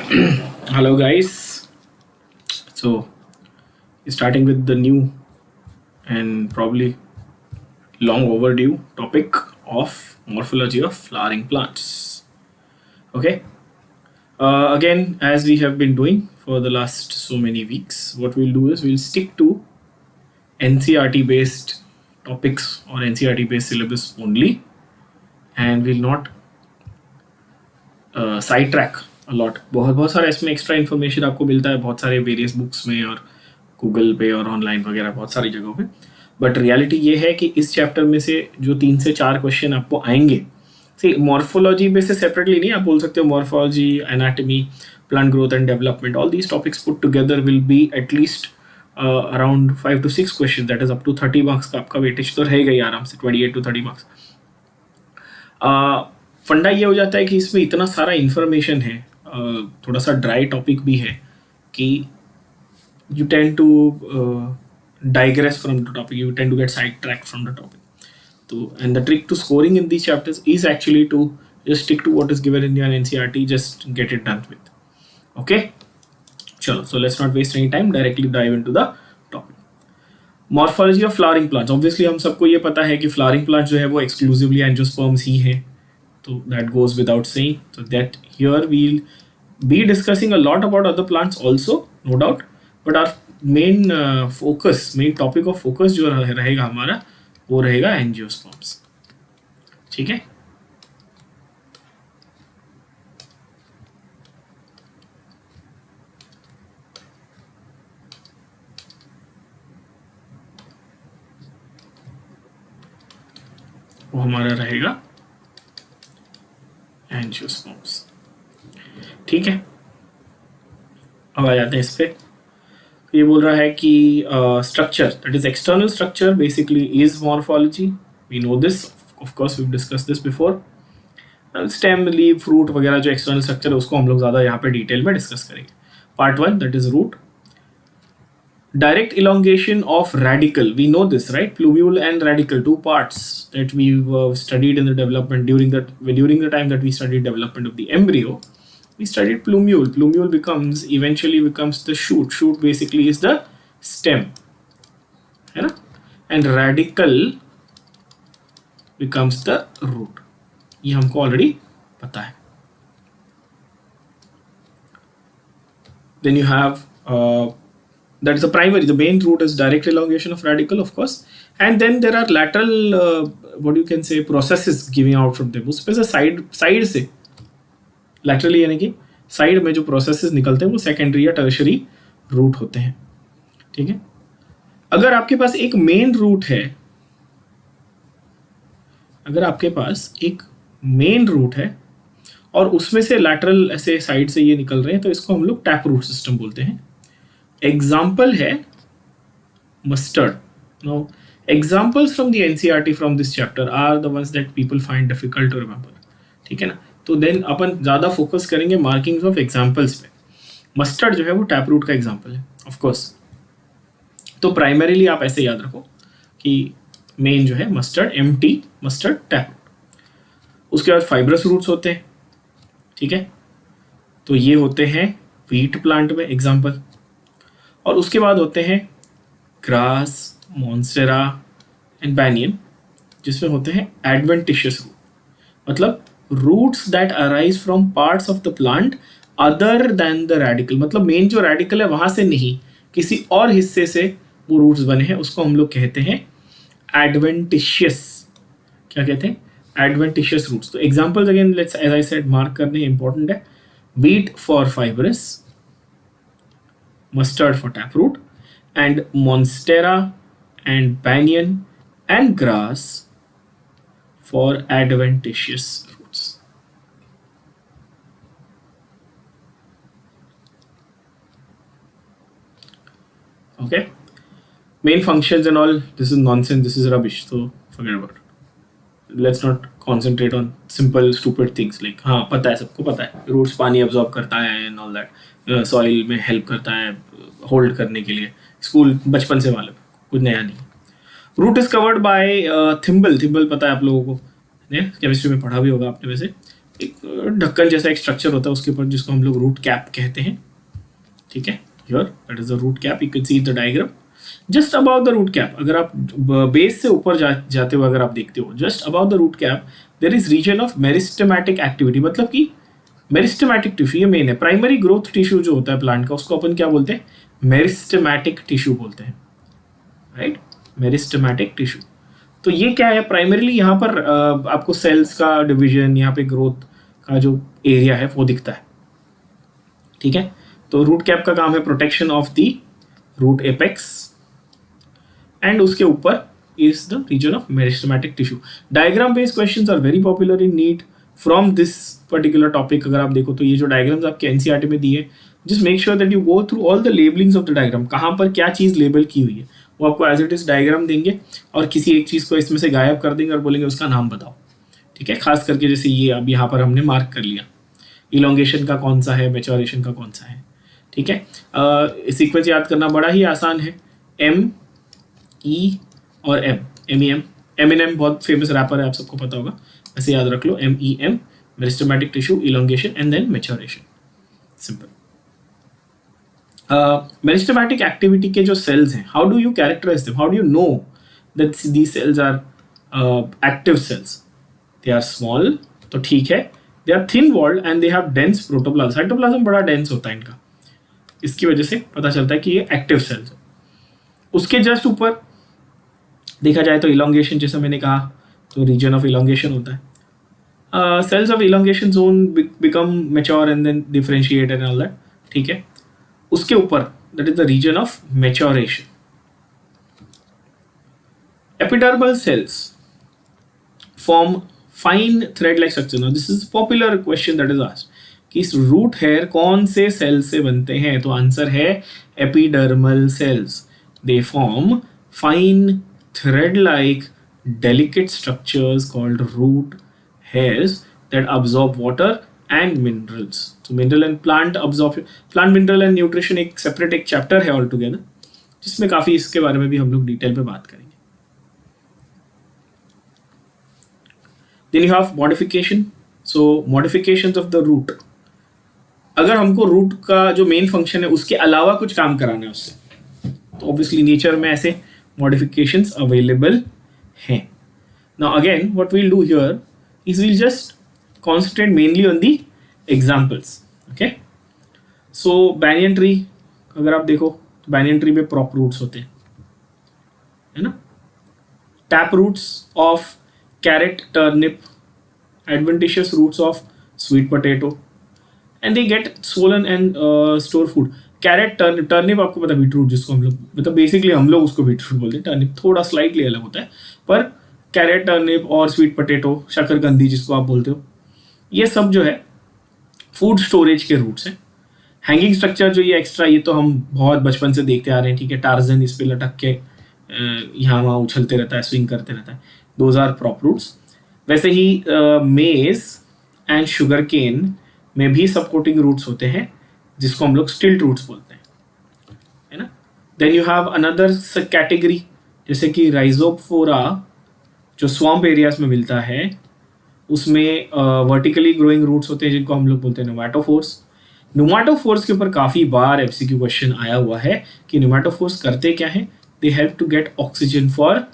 Hello, guys. So, starting with the new and probably long overdue topic of morphology of flowering plants. Okay. Again, as we have been doing for the last so many weeks, what we'll do is we'll stick to NCRT based topics or NCRT based syllabus only, and we'll not side track a lot बहुत बहुत सारा इसमें extra information आपको मिलता है बहुत सारे various books में और गूगल पे और ऑनलाइन वगैरह बहुत सारी जगहों पे. बट रियलिटी ये है कि इस चैप्टर में से जो 3 से 4 क्वेश्चन आपको आएंगे, सी मॉर्फोलॉजी में से सेपरेटली नहीं, आप बोल सकते हो morphology, anatomy, plant growth and development, all these topics put together will be at least around 5 to 6 question, that is up to 30 marks का आपका वेटेज तो रहेगा ही आराम से, 28 to 30 मार्क्स. फंडा ये हो जाता है कि इसमें इतना सारा इन्फॉर्मेशन है, थोड़ा सा ड्राई टॉपिक भी है कि you tend to digress from the topic, you tend to get side track from the topic. तो and the trick to scoring in these chapters is actually to just stick to what is given in your NCERT, just get it done with. Okay, चलो, so let's not waste any time, directly dive into the topic. Morphology of flowering plants. Obviously हम सबको ये पता है कि flowering plants जो है वो एक्सक्लूसिवली एंजियोस्पर्म्स ही हैं, so that goes without saying. So that here we'll be discussing a lot about other plants also, no doubt, but our main main topic of focus जो रहेगा हमारा वो रहेगा angiosperms. ठीक है. वो हमारा रहेगा एंजियोस्पर्म्स. ठीक है, अब आ जाते हैं इस पे. ये बोल रहा है कि structure, that is external structure basically is morphology. We know this, of course we discuss this before. Stem, leave, fruit वगैरह जो एक्सटर्नल स्ट्रक्चर है उसको हम लोग ज़्यादा यहाँ पे डिटेल में डिस्कस करेंगे. Part 1, that is root. Direct elongation of radicle, we know this, right? Plumule and radicle, two parts that we've studied in the development during the time that we studied development of the embryo. We studied plumule. Plumule eventually becomes the shoot. Shoot basically is the stem, है ना? And radicle becomes the root. ये हमको already पता है. Then you have that is the primary, the main root is direct elongation of radicle, of course, and then there are lateral what you can say processes giving out from them. उसपे से side से laterally यानी कि side में जो processes निकलते हैं वो secondary या tertiary root होते हैं. ठीक है. अगर आपके पास एक main root है, अगर आपके पास एक main root है और उसमें से lateral ऐसे side से ये निकल रहे हैं तो इसको हम लोग tap root system बोलते हैं. एग्जाम्पल है mustard. Now, examples from the NCERT from this chapter are the ones that people find difficult to remember. ठीक है ना. तो देन अपन ज़्यादा फोकस करेंगे मार्किंग्स ऑफ एग्जाम्पल्स पे. मस्टर्ड जो है वो टैप रूट का एग्जाम्पल है, ऑफ कोर्स. तो प्राइमरीली आप ऐसे याद रखो कि मेन जो है mustard, MT mustard, tap root. उसके बाद फाइब्रस रूट्स होते हैं. ठीक है, तो ये होते हैं व्हीट प्लांट में एग्जाम्पल. और उसके बाद होते हैं ग्रास, मॉन्स्टेरा एंड बैनियन, जिसमें होते हैं एडवेंटिशियस रूट, मतलब roots that arise from parts of the plant other than the radicle. मतलब मेन जो रेडिकल है वहाँ से नहीं, किसी और हिस्से से वो रूट्स बने हैं, उसको हम लोग कहते हैं एडवेंटिशियस. क्या कहते हैं? Adventitious roots. तो examples again let's as I said mark करने इंपॉर्टेंट है. Wheat for fibrous, mustard for taproot, and monstera and banyan and grass for adventitious roots. Okay, main functions and all, this is nonsense, this is rubbish, so forget about it. Let's not concentrate on simple stupid things like हाँ पता है, सबको पता है roots पानी absorb करता है and all that, soil में हेल्प करता है होल्ड करने के लिए, स्कूल बचपन से मालूम, कुछ नया नहीं. Root is covered by thimble. Thimble पता है आप लोगों को, केमिस्ट्री में पढ़ा भी होगा आपने वैसे. एक ढक्कन जैसा एक स्ट्रक्चर होता है उसके ऊपर, जिसको हम लोग रूट कैप कहते हैं, ठीक है। Here that is the root cap, you can see the diagram. Just about the root cap, अगर आप बेस से ऊपर जाते हो, अगर आप देखते हो just about the root cap there is region of meristematic activity, मतलब कि मेरिस्टेमेटिक टिश्यू ये मेन है। प्राइमरी ग्रोथ टिश्यू जो होता है प्लांट का, उसको अपन क्या बोलते हैं, मेरिस्टेमेटिक टिश्यू बोलते हैं, राइट, मेरिस्टेमेटिक टिश्यू। तो ये क्या है, प्राइमरीली यहाँ पर आपको सेल्स का डिवीजन, यहाँ पे ग्रोथ का जो एरिया है वो दिखता है, ठीक है। तो रूट कैप का काम है protection of the root apex, and उसके ऊपर is the region of meristematic tissue. Diagram based questions are very popular in NEET from this particular topic. अगर आप देखो तो ये जो डायग्राम्स आपके एनसीईआरटी में दिए, just make sure that you go through all the labellings of the diagram, कहाँ पर क्या चीज़ लेबल की हुई है वो आपको एज इट इज डायग्राम देंगे, और किसी एक चीज़ को इसमें से गायब कर देंगे और बोलेंगे उसका नाम बताओ, ठीक है। खास करके जैसे ये अब यहाँ पर हमने मार्क कर लिया, इलोंगेशन का कौन सा है, मैच्योरेशन का कौन सा है, ठीक है। सीक्वेंस याद करना बड़ा ही आसान है, एम ई और एम, एम एम बहुत फेमस रैपर है, आप सबको पता होगा, ऐसे याद रख लो, MEM, meristematic tissue, elongation and then maturation, simple. Meristematic activity के जो सेल्स हैं, how do you characterize them, how do you know that these cells are active cells? They are small, तो ठीक है, they are thin walled and they have dense protoplasm, cytoplasm बड़ा dense होता है इनका, इसकी वजह से पता चलता है कि ये एक्टिव सेल्स है। उसके जस्ट ऊपर देखा जाए तो इलोंगेशन, जैसा मैंने कहा, तो रीजन ऑफ इलोंगेशन होता है। Cells of elongation zone become mature and then differentiate and all that, ठीक है। उसके ऊपर that is the region of maturation. Epidermal cells form fine thread like structure. Now this is popular question that is asked कि इस root hair कौन से cell से बनते हैं, तो आंसर है epidermal cells. They form fine thread like delicate structures called root hairs that absorb water and minerals. So mineral and plant absorption, plant mineral and nutrition एक separate एक chapter है all together, जिसमें काफ़ी इसके बारे में भी हम लोग डिटेल पे बात करेंगे। Then you have modification. So modifications of the root. अगर हमको रूट का जो मेन फंक्शन है उसके अलावा कुछ काम कराना है उससे, तो ऑब्वियसली नेचर में ऐसे modifications available हैं. Now again what we'll do here is we'll just concentrate mainly on the examples. Okay, so banyan tree अगर आप देखो तो banyan tree में prop roots होते हैं, है ना. Tap roots of carrot, turnip, adventitious roots of sweet potato, and they get swollen and store food. Carrot, turnip आपको पता है, बीटरूट जिसको हम लोग, मतलब बेसिकली हम लोग उसको बीटरूट बोलते हैं, टर्निप थोड़ा स्लाइटली अलग होता है, पर कैरेट, टर्निप और स्वीट पोटैटो, शकरकंदी जिसको आप बोलते हो, ये सब जो है फूड स्टोरेज के रूट्स हैं. हैंगिंग स्ट्रक्चर जो ये एक्स्ट्रा, ये तो हम बहुत बचपन से देखते आ रहे हैं, ठीक है. टार्जन इस पे लटक के यहाँ वहाँ उछलते रहता है, स्विंग करते रहता है, दोज आर प्रॉप रूट्स. वैसे ही मेज एंड शुगर केन में भी सपोर्टिंग रूट्स होते हैं जिसको हम लोग स्टिल्ट रूट्स बोलते हैं, है ना. Then you have another category जैसे कि राइजोफोरा जो स्वम्प एरियाज में मिलता है, उसमें वर्टिकली ग्रोइंग रूट्स होते हैं जिनको हम लोग बोलते हैं न्यूमैटोफोर्स. न्यूमैटोफोर्स के ऊपर काफ़ी बार एमसीक्यू क्वेश्चन आया हुआ है कि न्यूमैटोफोर्स करते क्या हैं. They help to get oxygen for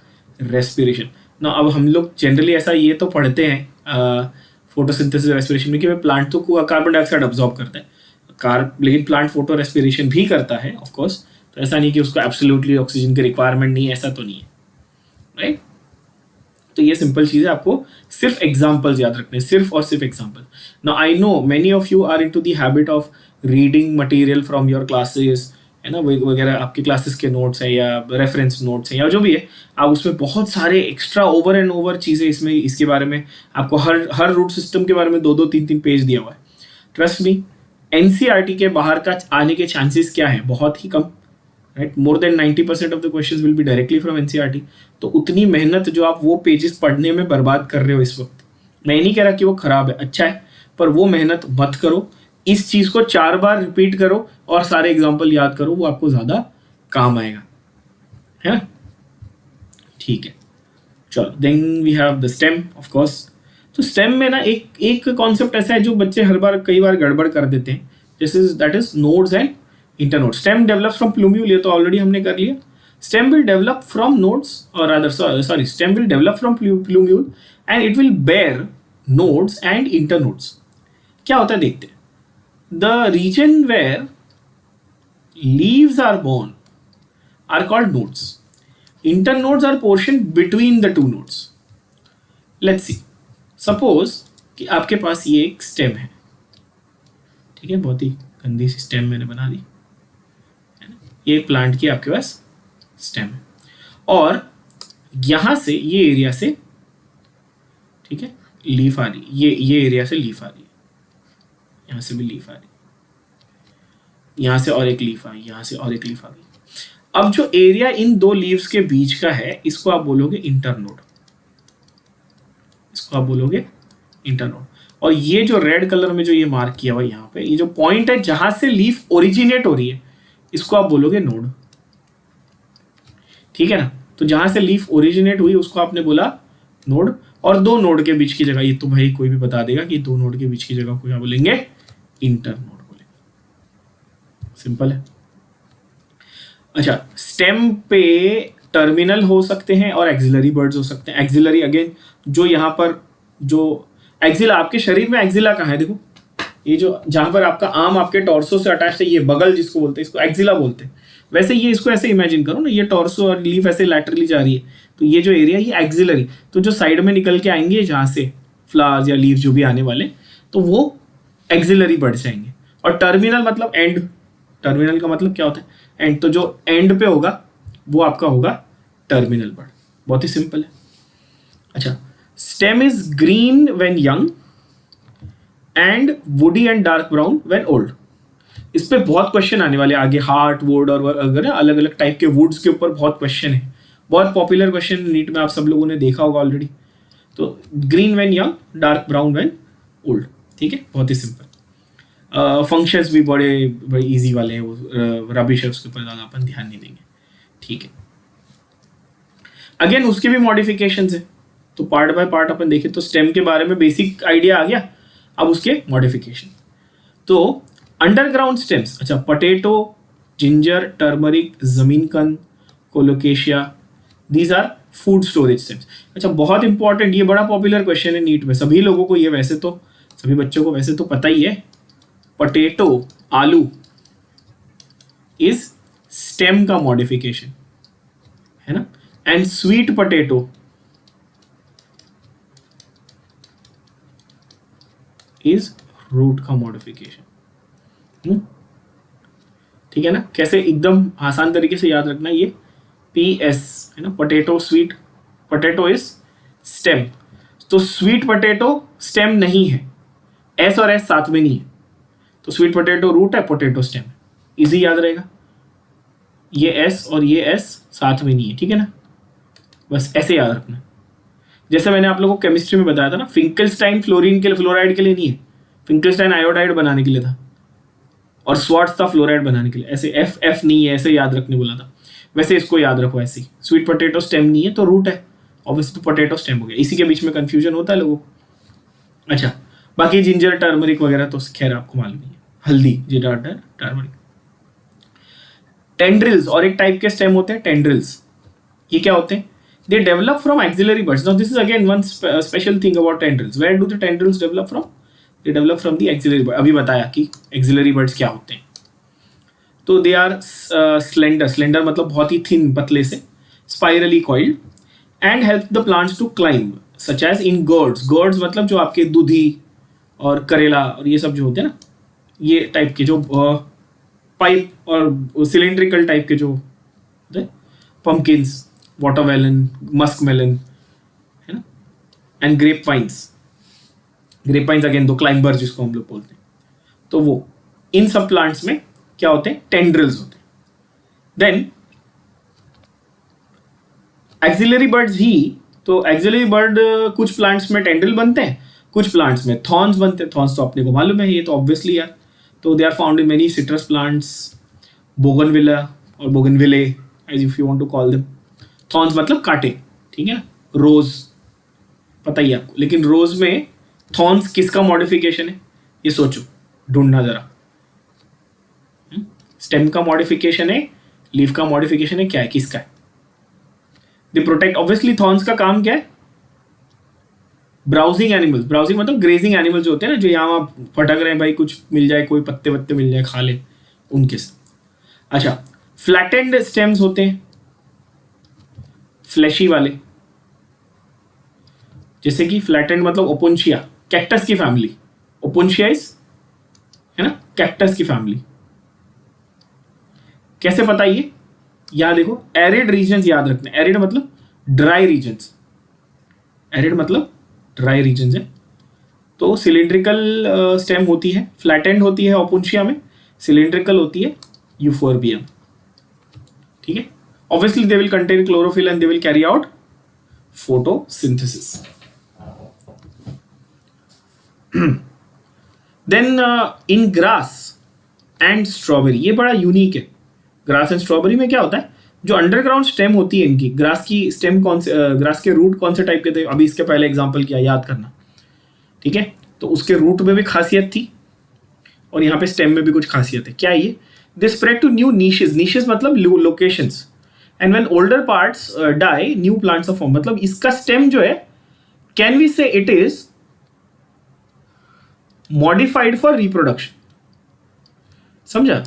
respiration. ना अब हम लोग जनरली ऐसा ये तो पढ़ते हैं फोटोसिंथेसिस रेस्पिरेशन में कि प्लांट तो कार्बन डाइऑक्साइड अब्जॉर्ब करता है, लेकिन प्लांट फोटो रेस्पिरेशन भी करता है ऑफ कोर्स. तो ऐसा नहीं कि उसको एब्सोल्युटली ऑक्सीजन की रिक्वायरमेंट नहीं है, ऐसा तो नहीं है, राइट. तो ये सिंपल चीज़ है, आपको सिर्फ एग्जाम्पल्स याद रखने, सिर्फ और सिर्फ example. Now I know many of you are into the habit of reading material from your classes, है ना, वगैरह आपके क्लासेस के नोट्स हैं या रेफरेंस नोट्स हैं या जो भी है, आप उसमें बहुत सारे एक्स्ट्रा ओवर एंड ओवर चीज़ें इसमें इसके बारे में आपको हर रूट सिस्टम के बारे में 2-2, 3-3 पेज दिया हुआ है. ट्रस्ट मी, एनसीईआरटी के बाहर का आने के चांसेस क्या है, बहुत ही कम, right. More than 90% of the questions will be directly from NCERT. तो उतनी मेहनत जो आप वो पेजेस पढ़ने में बर्बाद कर रहे हो इस वक्त, मैं नहीं कह रहा कि वो खराब है, अच्छा है, पर वो मेहनत मत करो. इस चीज़ को 4 बार रिपीट करो और सारे एग्जाम्पल याद करो, वो आपको ज़्यादा काम आएगा, है. ठीक है, चलो. Then we have the stem, of course. तो स्टेम में ना एक एक कॉन्सेप्ट ऐसा है जो बच्चे हर बार कई बार गड़बड़ कर देते हैं, जैसे that is nodes and internode. Stem develop from plumule, ये तो ऑलरेडी हमने कर लिया. Stem will develop from nodes और other sorry stem will develop from plumule and it will bear nodes and internodes. क्या होता है देखते हैं. The region where leaves are born are called nodes. Internodes are portion between the two nodes. Let's see. Suppose कि आपके पास ये एक stem है, ठीक है, बहुत ही गंदी सी स्टेम मैंने बना दी है ना. ये प्लांट की आपके पास स्टेम है और यहाँ से ये एरिया से, ठीक है, लीफ आ रही, ये एरिया से लीफ आ रही है, यहाँ से भी लीफ आ रही, यहाँ से और एक लीफ आई, यहाँ से और एक लीफ आ गई. अब जो एरिया इन दो लीव्स के बीच का है इसको आप बोलोगे इंटरनोड, इसको आप बोलोगे इंटरनोड. और ये जो रेड कलर में जो ये मार्क किया हुआ यहाँ पे, ये जो पॉइंट है जहां से लीफ ओरिजिनेट हो रही है, इसको आप बोलोगे नोड. ठीक है ना. तो जहां से लीफ ओरिजिनेट हुई उसको आपने बोला नोड. और दो नोड के बीच की जगह, ये तो भाई कोई भी बता देगा कि दो नोड के बीच की जगह को क्या बोलेंगे, इंटरनोड. सिंपल है. अच्छा, स्टेम पे टर्मिनल हो सकते हैं और एक्सिलरी बर्ड्स हो सकते हैं. एक्सिलरी अगेन जो यहाँ पर जो एक्सिला, आपके शरीर में एक्सिला कहाँ है, देखो ये जो जहाँ पर आपका आर्म आपके टॉर्सो से अटैच है, ये बगल जिसको बोलते हैं, इसको एक्सिला बोलते हैं. वैसे ये इसको ऐसे इमेजिन करो ना, ये टॉर्सो और लीफ ऐसे लैटरली जा रही है, तो ये जो एरिया ये एक्सिलरी. तो जो साइड में निकल के आएंगे जहाँ से फ्लावर्स या लीफ जो भी आने वाले, तो वो एक्सिलरी बर्ड्स आएंगे. और टर्मिनल मतलब एंड. टर्मिनल का मतलब क्या होता है, एंड. तो जो एंड पे होगा वो आपका होगा टर्मिनल बर्ड. बहुत ही सिंपल है. अच्छा, stem is green when young and woody and dark brown when old. इस पे बहुत क्वेश्चन आने वाले आगे, हार्ट वुड और अगर अलग अलग टाइप के वुड्स के ऊपर बहुत क्वेश्चन है. बहुत पॉपुलर क्वेश्चन नीट में, आप सब लोगों ने देखा होगा ऑलरेडी. तो green when young, dark brown when old. ठीक है, बहुत ही सिंपल. फंक्शंस भी बड़े बड़े इजी वाले हैं, वो रबिश है, उसके ऊपर ज़्यादा अपन ध्यान नहीं देंगे. ठीक है. अगेन उसके भी मॉडिफिकेशंस है, तो पार्ट बाय पार्ट अपन देखें तो स्टेम के बारे में बेसिक आइडिया आ गया. अब उसके मॉडिफिकेशन. तो अंडरग्राउंड स्टेम्स, अच्छा, पोटैटो, जिंजर, टर्मरिक, जमीनकंद, colocasia, these are food storage stems. अच्छा, बहुत इंपॉर्टेंट, ये बड़ा पॉपुलर क्वेश्चन है नीट में, सभी लोगों को ये, वैसे तो सभी बच्चों को वैसे तो पता ही है. पोटैटो, आलू इज स्टेम का मॉडिफिकेशन है ना. And sweet potato is root का मॉडिफिकेशन. ठीक है ना. कैसे, एकदम आसान तरीके से याद रखना, ये PS है ना. Potato, sweet potato is stem. तो स्वीट पोटैटो स्टेम नहीं है, S और S साथ में नहीं है, तो स्वीट पोटैटो रूट है, पोटैटो स्टेम. इजी याद रहेगा. ये S और ये S साथ में नहीं है, ठीक है ना. बस ऐसे याद रखना. जैसे मैंने आप लोगों को केमिस्ट्री में बताया था ना, फिंकलस्टाइन फ्लोरीन के लिए, फ्लोराइड के लिए नहीं है. फिंकलस्टाइन आयोडाइड बनाने के लिए था और स्वार्ट्ज था फ्लोराइड बनाने के लिए. ऐसे F नहीं है, ऐसे याद रखने बोला था. वैसे इसको याद रखो ऐसे ही. स्वीट पोटैटो स्टेम नहीं है तो रूट है, ऑब्वियसली तो पोटैटो स्टेम हो गया. इसी के बीच में कंफ्यूजन होता है लोगों को. अच्छा, बाकी जिंजर, टर्मरिक वगैरह तो खैर आपको मालूम ही है. हल्दी, जिंजर, टर्मरिक. टेंड्रिल्स, और एक टाइप के स्टेम होते हैं टेंड्रिल्स. ये क्या होते हैं, they develop from axillary buds. Now this is again one special thing about tendrils. Where do the tendrils develop from, they develop from the axillary bud. अभी बताया कि एक्सिलरी बर्ड्स क्या होते हैं. तो दे आर स्लेंडर, स्लेंडर मतलब बहुत ही thin, पतले से, spirally coiled, and help the plants to climb such as in gourds. Gourds मतलब जो आपके दूधी और करेला और ये सब जो होते हैं ना, ये टाइप के जो पाइप और सिलेंड्रिकल टाइप के जो होते हैं, पम्पकिन्स, वाटरमेलन, मस्क मेलन है ना, and grape vines. Grape vines again दो क्लाइंबर्स जिसको हम लोग बोलते हैं. तो वो इन सब प्लांट्स में क्या होते हैं, टेंड्रिल्स होते हैं. देन एक्सिलरी बर्ड्स ही, तो एक्सिलरी बर्ड कुछ प्लांट्स में टेंड्रिल बनते हैं, कुछ प्लांट्स में थॉर्न्स बनते हैं. थॉर्न्स तो अपने को मालूम है, ये तो ऑब्वियसली यार. तो they are found in many citrus plants, bougainvillea और bougainvillea as if you want to call them. Thorns मतलब कांटे, ठीक है ना. रोज, पता ही है आपको, लेकिन रोज में थॉर्न्स किसका मॉडिफिकेशन है ये सोचो, ढूंढना जरा। स्टेम का मॉडिफिकेशन है, लीफ का मॉडिफिकेशन है, क्या है, किसका है? दे प्रोटेक्ट, ऑब्वियसली थॉर्न्स का काम क्या है? ब्राउजिंग एनिमल्स, ब्राउजिंग मतलब ग्रेजिंग एनिमल्स जो होते हैं ना, जो यहाँ फटक रहे हैं भाई, कुछ मिल जाए, कोई पत्ते वत्ते मिल जाए खा ले, उनके से। अच्छा, फ्लैटेंड स्टेम्स होते हैं, फ्लैशी वाले, जैसे कि फ्लैटेंड मतलब ओपोन्शिया, कैक्टस की फैमिली, ओपोन्शियाइस है ना, कैक्टस की फैमिली। कैसे पता ये? यहां देखो, एरिड रीजन्स याद रखना, एरिड मतलब ड्राई रीजन्स, एरिड मतलब ड्राई रीजन्स है। तो सिलिंड्रिकल स्टेम होती है, फ्लैटेंड होती है ओपोन्शिया में, सिलिंड्रिकल होती है यूफोर्बियम। ठीक है, obviously they will contain chlorophyll and they will carry out photosynthesis. Then in grass and strawberry, ये बड़ा यूनिक है। ग्रास एंड स्ट्रॉबेरी में क्या होता है, जो अंडरग्राउंड स्टेम होती है इनकी, ग्रास की स्टेम कौन से, ग्रास के रूट कौन से टाइप के थे, अभी इसके पहले एग्जांपल किया, याद करना। ठीक है, तो उसके रूट में भी खासियत थी और यहाँ पे स्टेम में भी कुछ खासियत है। क्या ये? They spread to new niches, niches मतलब locations, and when older parts die new plants are form. मतलब इसका स्टेम जो है, can we say it is modified for reproduction. समझा?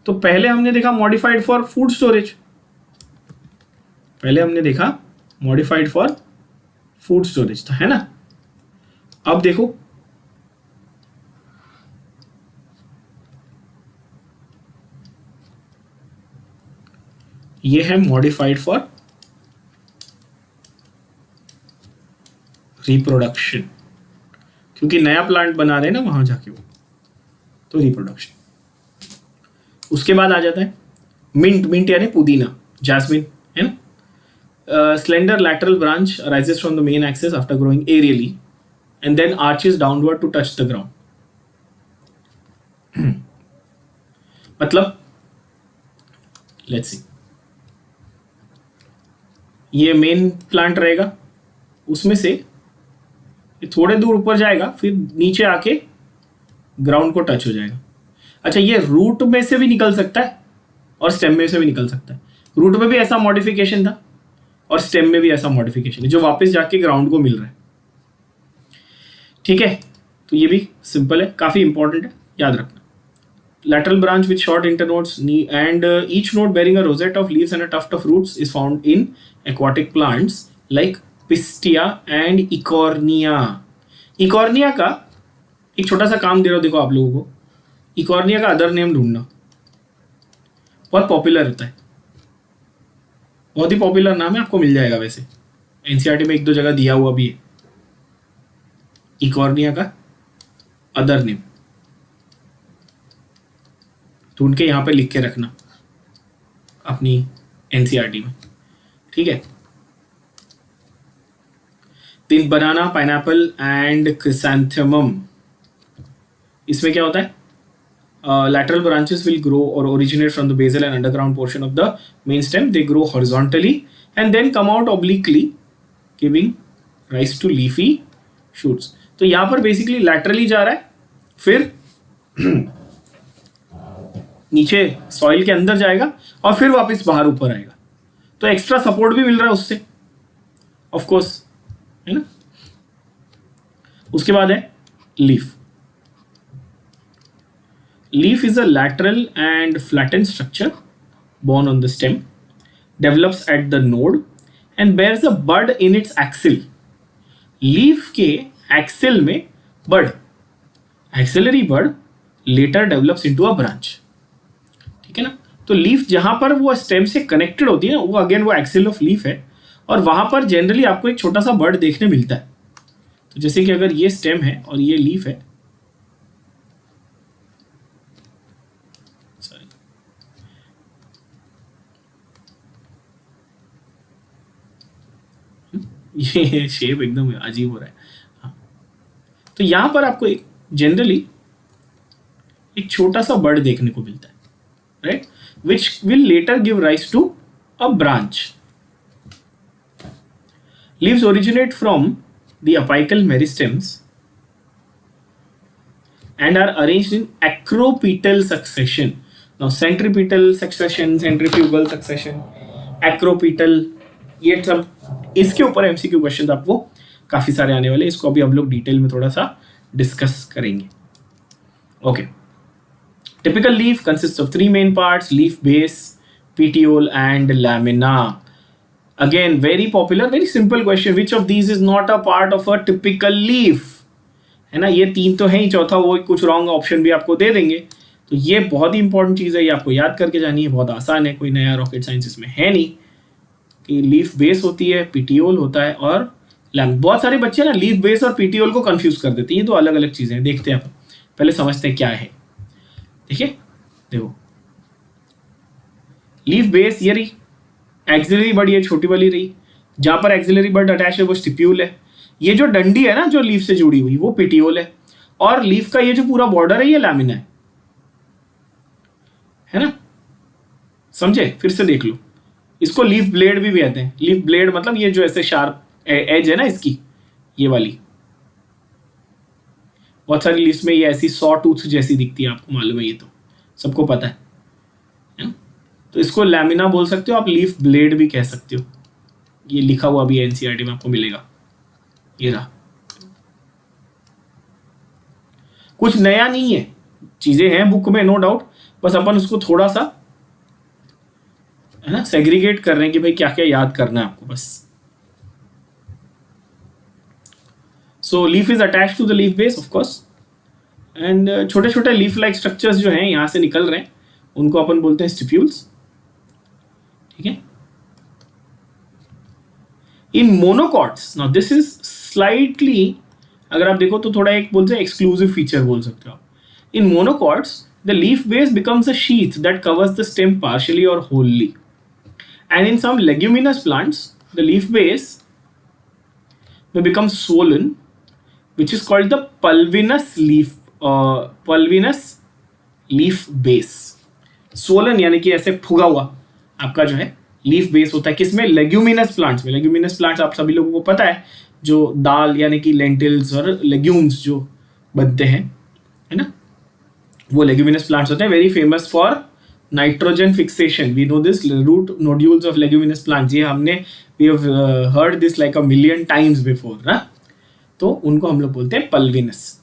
तो पहले हमने देखा मॉडिफाइड फॉर फूड स्टोरेज, पहले हमने देखा मॉडिफाइड फॉर फूड स्टोरेज था, है ना। अब देखो, ये है मॉडिफाइड फॉर रिप्रोडक्शन, क्योंकि नया प्लांट बना रहे हैं ना वहां जाके वो, तो रिप्रोडक्शन। उसके बाद आ जाता है मिंट, मिंट यानी पुदीना, जैस्मिन, है ना। Slender lateral branch arises from the main axis after growing aerially and then arches downward to touch the ground. मतलब लेट्स सी, ये मेन प्लांट रहेगा, उसमें से थोड़े दूर ऊपर जाएगा, फिर नीचे आके ग्राउंड को टच हो जाएगा। अच्छा, ये रूट में से भी निकल सकता है और स्टेम में से भी निकल सकता है। रूट में भी ऐसा मॉडिफिकेशन था और स्टेम में भी ऐसा मॉडिफिकेशन है, जो वापस जाके ग्राउंड को मिल रहा है। ठीक है, तो ये भी सिंपल है, काफी इंपॉर्टेंट है, याद रखना। Lateral branch with short internodes and each node bearing a rosette of leaves and a tuft of roots is found in aquatic plants like Pistia and Eichhornia. Eichhornia का एक छोटा सा काम दे रहा हूँ, देखो आप लोगों को, Eichhornia का अदर नेम ढूंढना, बहुत पॉपुलर होता है, बहुत ही पॉपुलर नाम है, आपको मिल जाएगा वैसे एनसीईआरटी में एक दो जगह दिया हुआ भी है, Eichhornia का अदर नेम ढूंढ के यहाँ पे लिख के रखना अपनी एनसीईआरटी में। ठीक है, तीन बनाना, पाइनएप्पल एंड क्रिसैंथेमम, इसमें क्या होता है, lateral branches will grow or originate from the basal and underground portion of the main stem. They grow horizontally and then come out obliquely, giving rise to leafy shoots. तो यहाँ पर basically laterally जा रहा है, फिर नीचे soil के अंदर जाएगा और फिर वापस बाहर ऊपर आएगा, तो एक्स्ट्रा सपोर्ट भी मिल रहा है उससे, ऑफ कोर्स, है ना। उसके बाद है leaf. Leaf is a lateral and flattened structure born on the stem, develops at the node and bears a bud in its axil. Leaf के एक्सिल में bud, axillary bud later develops into a branch. ठीक है ना, तो leaf जहां पर वो stem से कनेक्टेड होती है, वो अगेन वो एक्सिल ऑफ लीफ है, और वहां पर जनरली आपको एक छोटा सा बर्ड देखने मिलता है। तो जैसे कि अगर ये स्टेम है और ये लीफ है, सॉरी, ये शेप एकदम अजीब हो रहा है। हाँ, तो यहां पर आपको एक जनरली एक छोटा सा बर्ड देखने को मिलता है, right, which will later give rise to a branch. Leaves originate from the apical meristems and are arranged in acropetal succession. Now centripetal succession, centrifugal succession, acropetal, ये सब इसके ऊपर एमसीक्यू क्वेश्चन आपको काफी सारे आने वाले, इसको अभी हम लोग डिटेल में थोड़ा सा डिस्कस करेंगे. Okay. Typical leaf consists of three main parts: leaf base, petiole and lamina. Again, very popular, very simple question. Which of these is not a part of a typical leaf? है ना, ये तीन तो है ही, चौथा वो कुछ रॉन्ग ऑप्शन भी आपको दे देंगे. तो ये बहुत ही इंपॉर्टेंट चीज़ है, ये आपको याद करके जानी है. बहुत आसान है, कोई नया रॉकेट साइंस इसमें है नहीं. कि लीफ बेस होती है, पीटीओल होता है और लैम. बहुत सारे बच्चे ना लीफ बेस और पीटीओल को कंफ्यूज कर देते हैं. ये तो अलग अलग चीज़ें हैं. देखते हैं आप, पहले समझते हैं क्या है. देखिए, देखो लीफ बेस ये रही, एक्सिलरी बड ये छोटी वाली रही, जहां पर एक्सिलरी बड अटैच है वो स्टिप्यूल है. ये जो डंडी है ना जो लीफ से जुड़ी हुई वो पिटियोल है, और लीफ का ये जो पूरा बॉर्डर है ये लैमिना है ना. समझे? फिर से देख लो, इसको लीफ ब्लेड भी कहते हैं. लीफ ब्लेड मतलब ये जो ऐसे शार्प एज है ना इसकी, ये वाली. बहुत सारी लीफ में ये ऐसी सॉ टूथ जैसी दिखती है, आपको मालूम है, ये तो सबको पता है ना? तो इसको लैमिना बोल सकते हो आप, लीफ ब्लेड भी कह सकते हो. ये लिखा हुआ भी एनसीईआरटी में आपको मिलेगा. ये रहा, कुछ नया नहीं है, चीजें हैं बुक में नो डाउट, बस अपन उसको थोड़ा सा है ना सेग्रीगेट कर रहे हैं कि भाई क्या क्या याद करना है आपको बस. So leaf is attach to the leaf base of course, and छोटे छोटे लीफ लाइक स्ट्रक्चर्स जो हैं यहां से निकल रहे हैं उनको अपन बोलते हैं स्टिप्यूल्स. ठीक है. In monocots, now this is slightly, अगर आप देखो तो थोड़ा एक बोलते हैं एक्सक्लूसिव फीचर बोल सकते हो आप. In monocots the leaf base becomes a sheath that covers the stem partially और wholly, and in some leguminous plants the leaf base may become swollen, which is called the pulvinous leaf base. Swollen यानी कि ऐसे फुगा हुआ आपका जो है leaf base होता है. किसमें? लेग्यूमिनस प्लांट्स में. लेग्यूमिनस प्लांट्स आप सभी लोगों को पता है, जो दाल यानी कि लेंटिल्स और लेग्यूम्स जो बनते हैं है ना, वो लेग्यूमिनस प्लांट्स होते हैं. Very famous for nitrogen fixation. We know this root nodules of leguminous plants. ये हमने we have heard this like a million times before ना. तो उनको हम लोग बोलते हैं पल्विनस.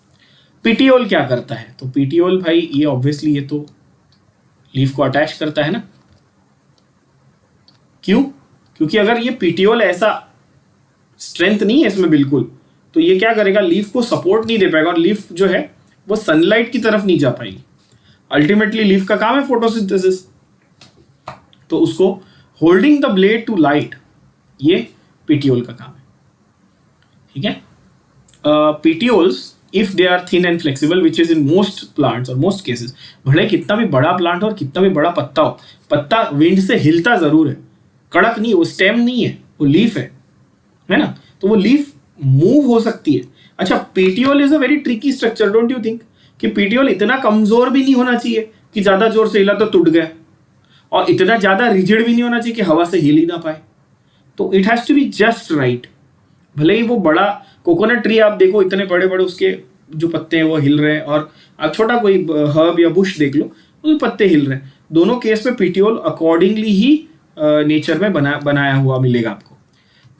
पीटीओल क्या करता है? तो पीटीओल भाई ये ऑब्वियसली ये तो लीफ को अटैच करता है ना. क्यों? क्योंकि अगर ये पीटीओल ऐसा स्ट्रेंथ नहीं है इसमें बिल्कुल, तो ये क्या करेगा, लीफ को सपोर्ट नहीं दे पाएगा और लीफ जो है वो सनलाइट की तरफ नहीं जा पाएगी. अल्टीमेटली लीफ का काम है फोटोसिंथेसिस, तो उसको holding the blade to light ये पीटीओल का काम है. ठीक है. Petioles if they are thin and flexible, which is in most plants और मोस्ट केसेस, भले कितना भी बड़ा प्लांट हो और कितना भी बड़ा पत्ता हो, पत्ता विंड से हिलता जरूर है, कड़क नहीं, वो स्टेम नहीं है, वो लीफ है ना. तो वो लीफ मूव हो सकती है. अच्छा, petiole is a very tricky structure, don't you think? कि पीटीओल इतना कमजोर भी नहीं होना चाहिए कि ज्यादा जोर से हिला तो टूट गया, और इतना ज्यादा रिजिड भी नहीं होना चाहिए कि हवा से हिल ही ना पाए. तो it has to be just right. भले ही वो बड़ा कोकोनट ट्री आप देखो, इतने बड़े बड़े उसके जो पत्ते हैं वो हिल रहे हैं, और आप छोटा कोई हर्ब या बुश देख लो उसके पत्ते हिल रहे हैं. दोनों केस में पीटीओल अकॉर्डिंगली ही नेचर में बनाया हुआ मिलेगा आपको.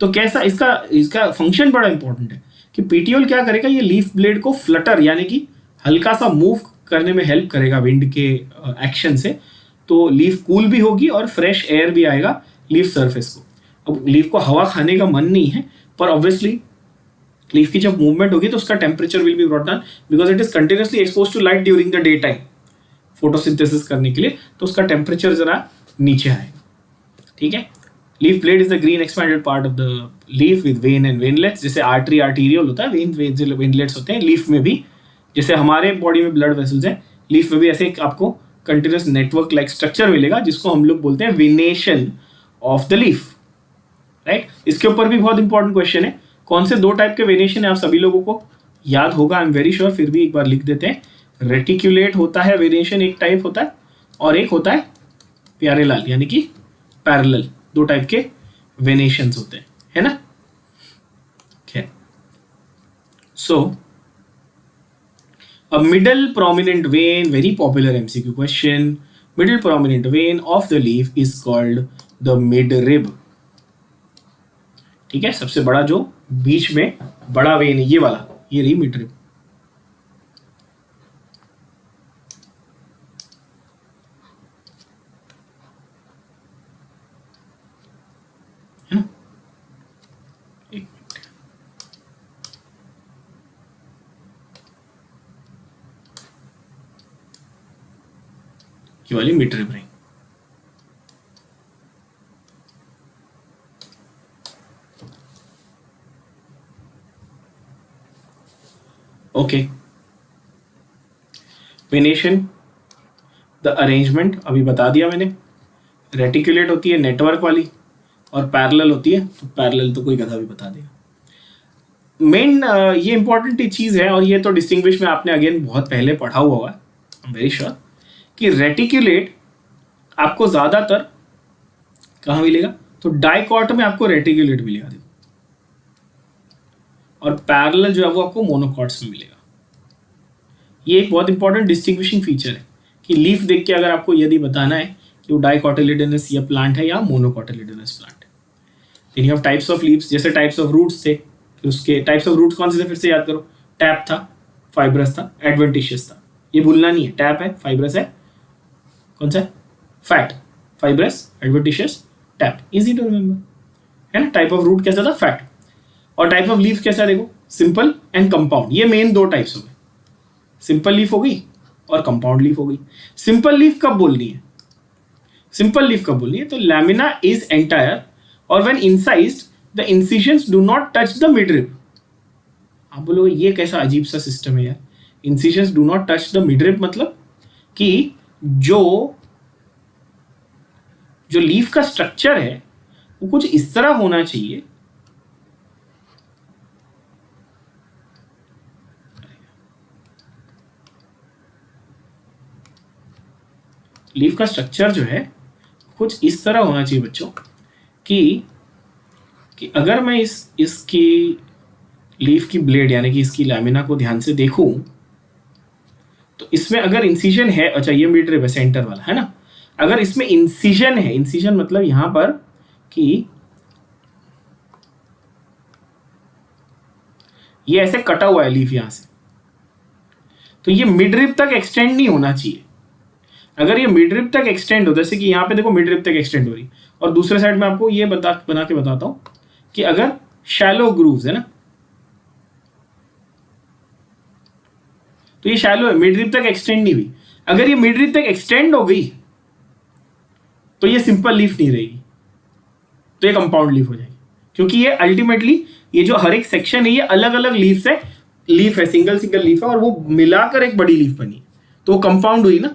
तो कैसा इसका फंक्शन बड़ा इंपॉर्टेंट है कि पीटीओल क्या करेगा, ये लीफ ब्लेड को फ्लटर यानी कि हल्का सा मूव करने में हेल्प करेगा विंड के एक्शन से. तो लीफ कूल भी होगी और फ्रेश एयर भी आएगा लीफ सरफेस को. अब लीफ को हवा खाने का मन नहीं है, पर ऑब्वियसली लीफ की जब मूवमेंट होगी तो उसका temperature will be brought down, because it is continuously expose to light during the day time photosynthesis करने के लिए, तो उसका टेम्परेचर जरा नीचे आएगा. ठीक है. Leaf blade is the green expanded part of the leaf with when and veinlets. जैसे आर्टरी आर्टीरियल होता है, वेनलेट्स होते हैं लीफ में भी. जैसे हमारे बॉडी में ब्लड वेसल्स हैं, लीफ में भी ऐसे आपको कंटिन्यूस नेटवर्क लाइक स्ट्रक्चर मिलेगा, जिसको हम लोग बोलते हैं venation of the leaf. Right. इसके ऊपर भी बहुत इंपॉर्टेंट क्वेश्चन है. कौन से दो टाइप के वेनेशन है आप सभी लोगों को याद होगा, आई एम वेरी श्योर, फिर भी एक बार लिख देते हैं. रेटिक्यूलेट होता है वेनेशन, एक टाइप होता है, और एक होता है पैरेलल यानी कि पैरेलल. दो टाइप के वेनेशंस होते हैं, है ना. So a middle prominent vein, very popular MCQ question, middle prominent vein of the leaf is called the midrib. ठीक है, सबसे बड़ा जो बीच में बड़ा वेन है ये वाला, ये रही मिडरिब. है ना, एक मिनट, ये वाली मिडरिब रही. ओके, वेनेशन, द अरेंजमेंट अभी बता दिया मैंने. रेटिकुलेट होती है नेटवर्क वाली, और पैरेलल होती है, तो पैरेलल तो कोई गधा भी बता देगा. मेन ये इंपॉर्टेंट चीज़ है, और ये तो डिस्टिंग्विश में आपने अगेन बहुत पहले पढ़ा हुआ होगा, आई एम वेरी श्योर, कि रेटिकुलेट आपको ज़्यादातर कहाँ मिलेगा, तो डाइकॉट में आपको रेटिकुलेट मिलेगा, देखो. और पैरेलल जो है वो आपको मोनोकॉट्स में मिलेगा. ये एक बहुत इंपॉर्टेंट डिस्टिंग्विशिंग फीचर है कि लीफ देख के अगर आपको यदि बताना है कि वो डाइकॉटिलिडनस या प्लांट है या मोनोकॉटिलिडनस प्लांट है. Then you have types of leaves, जैसे टाइप्स ऑफ रूट्स थे, फिर उसके टाइप्स ऑफ रूट्स कौन से थे फिर से याद करो. टैप था, फाइब्रस था, एडवेंटिशियस था. ये भूलना नहीं है, टैप है, फाइब्रस है, कौन सा है, fat, fibrous, adventitious, tap. Easy to remember, है ना. टाइप ऑफ रूट कैसा था, फैट. और टाइप ऑफ लीफ कैसा है, देखो, सिंपल एंड कंपाउंड. ये मेन दो टाइप्स हो गए, सिंपल लीफ हो गई और कंपाउंड लीफ हो गई. सिंपल लीफ कब बोलनी है, सिंपल लीफ कब बोलनी है, तो लैमिना इज एंटायर और when incised the incisions do not touch the midrib. आप बोलोगे ये कैसा अजीब सा सिस्टम है यार, incisions do not touch the midrib मतलब कि जो लीफ का स्ट्रक्चर है वो कुछ इस तरह होना चाहिए. लीफ का स्ट्रक्चर जो है कुछ इस तरह होना चाहिए बच्चों कि अगर मैं इसकी लीफ की ब्लेड यानी कि इसकी लैमिना को ध्यान से देखूं तो इसमें अगर इंसिजन है, अच्छा ये मिडरिब है सेंटर वाला, है ना. अगर इसमें इंसिजन है, इंसिजन मतलब यहां पर कि ये ऐसे कटा हुआ है लीफ यहां से, तो ये मिडरिब तक एक्सटेंड नहीं होना चाहिए. अगर ये मिडरिब तक एक्सटेंड हो, जैसे कि यहाँ पे देखो मिडरिब तक एक्सटेंड हो रही, और दूसरे साइड में आपको ये बना के बताता हूं कि अगर शैलो ग्रूव्स है ना, तो ये शैलो है, मिडरिब तक एक्सटेंड नहीं हुई. अगर ये मिडरिब तक एक्सटेंड हो गई तो ये सिंपल लीफ नहीं रहेगी, तो ये कंपाउंड लीफ हो जाएगी. क्योंकि ये अल्टीमेटली ये जो हर एक सेक्शन है ये अलग अलग लीफ है, सिंगल सिंगल लीफ है, और वो मिलाकर एक बड़ी लीफ बनी, तो वो कंपाउंड हुई ना.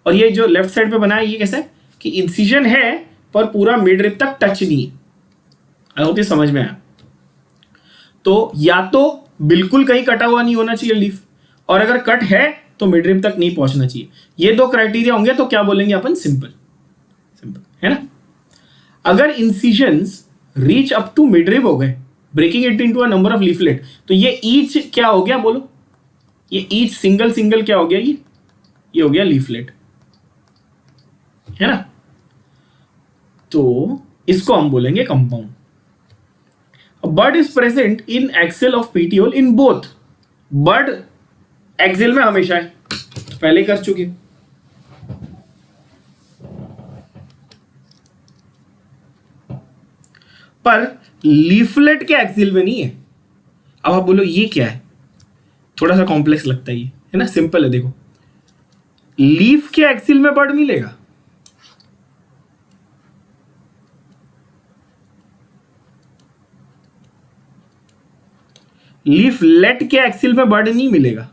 और ये जो लेफ्ट साइड पे बना है ये कैसा है कि इंसिजन है पर पूरा मिडरिब तक टच नहीं है. आई होप ये समझ में आया. तो या तो बिल्कुल कहीं कटा हुआ नहीं होना चाहिए लीफ, और अगर कट है तो मिडरिब तक नहीं पहुंचना चाहिए. ये दो क्राइटेरिया होंगे तो क्या बोलेंगे अपन, सिंपल, सिंपल, है ना. अगर incisions reach up to midrib हो गए, breaking it into a number of leaflet, तो ये ईच क्या हो गया बोलो, ये ईच सिंगल सिंगल क्या हो गया, ये हो गया लीफलेट, है ना. तो इसको हम बोलेंगे compound. Bud is present in axil of petiole in both. Bud axil में हमेशा है, पहले कर चुके, पर लीफलेट के एक्सेल में नहीं है. अब आप बोलो ये क्या है, थोड़ा सा कॉम्प्लेक्स लगता है ये, है ना. सिंपल है, देखो लीफ के एक्सेल में बड मिलेगा, लीफलेट के एक्सेल में बर्ड नहीं मिलेगा,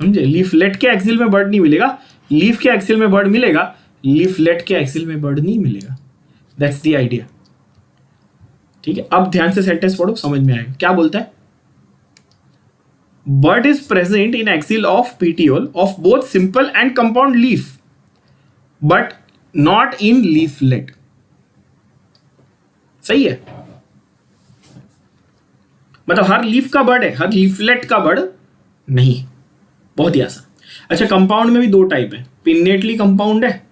समझे. लीफलेट के एक्सेल में बर्ड नहीं मिलेगा, लीफ के एक्सेल में बर्ड मिलेगा, लीफलेट के एक्सेल में बर्ड नहीं मिलेगा. That's the idea. ठीक है, अब ध्यान से सेंटेंस पढ़ो, समझ में आएगा. क्या बोलता है, bud is present in axil of petiole of both simple and compound leaf but not in leaflet. सही है. मतलब हर लीफ का बर्ड है, हर लीफलेट का बर्ड नहीं। बहुत ही आसान। अच्छा, कंपाउंड में भी दो टाइप है, पिन्नेटली कंपाउंड है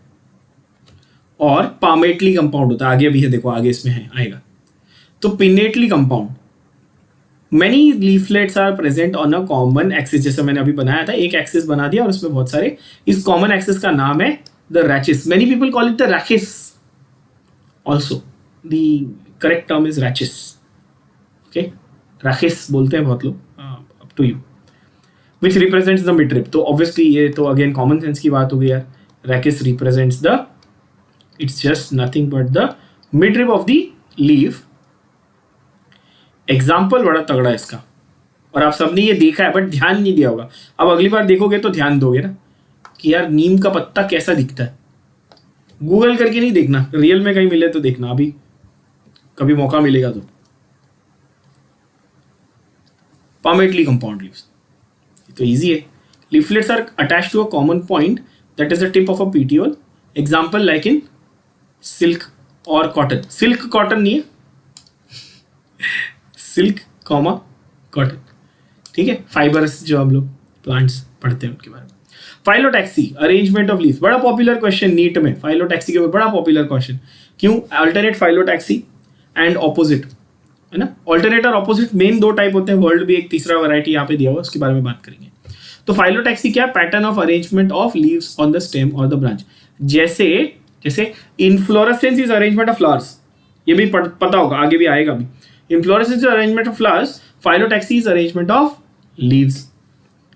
और पामेटली कंपाउंड होता है। आगे भी है, देखो आगे इसमें है आएगा। तो pinnately compound, many leaflets are present on a common axis, जैसे मैंने अभी बनाया था, एक एक्सिस बना दिया और उसमें बहुत सारे, इस कॉमन एक्सिस का नाम है the rachis. Many people call it the rachis also, the correct term is rachis. Okay, rachis बोलते हैं बहुत लोग, up to you. Which represents the mid rib, तो ऑब्वियसली ये तो अगेन कॉमन सेंस की बात हो गई यार। Rachis represents the, it's just nothing but the mid rip off the leaf. Example बड़ा तगड़ा है इसका, और आप सबने ये देखा है बट ध्यान नहीं दिया होगा। अब अगली बार देखोगे तो ध्यान दोगे ना कि यार नीम का पत्ता कैसा दिखता है। गूगल करके नहीं देखना, रियल में कहीं मिले तो देखना, अभी कभी मौका मिलेगा तो। पामेटली कंपाउंड लीव्स, तो इजी है। Leaflets are attached to a common point that is the tip of a petiole. Example like in silk और कॉटन। सिल्क कॉटन नहीं है, सिल्क कॉमा कॉटन, ठीक है। फाइबर्स जो हम लोग प्लांट्स पढ़ते हैं उनके बारे में। फाइलोटैक्सी, अरेंजमेंट ऑफ लीव्स, बड़ा पॉपुलर क्वेश्चन नीट में। फाइलोटैक्सी के ऊपर बड़ा पॉपुलर क्वेश्चन, क्यों? अल्टरनेट फाइलोटैक्सी एंड ऑपोजिट, है ना। ऑल्टरनेट और ऑपोजिट मेन दो टाइप होते हैं। वर्ल्ड भी एक तीसरा वैरायटी यहाँ पे दिया हुआ, उसके बारे में बात करेंगे। तो फाइलोटैक्सी क्या? Pattern of arrangement of leaves on the stem और द ब्रांच। जैसे inflorescence is arrangement of flowers, ये भी पता होगा, आगे भी आएगा भी। Inflorescence is arrangement of flowers, phyllotaxy is arrangement of leaves,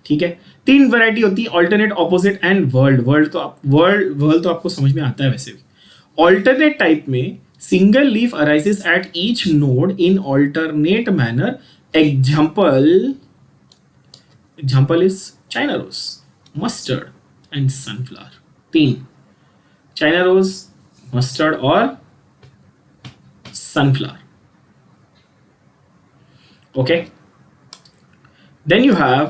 ठीक है। तीन वैरायटी होती है, alternate, opposite and world. World तो आपको समझ में आता है वैसे भी। ऑल्टरनेट टाइप में single leaf arises at each node in alternate manner. Example is China rose, mustard and sunflower. तीन, चाइना रोज, मस्टर्ड और sunflower. Okay, then you have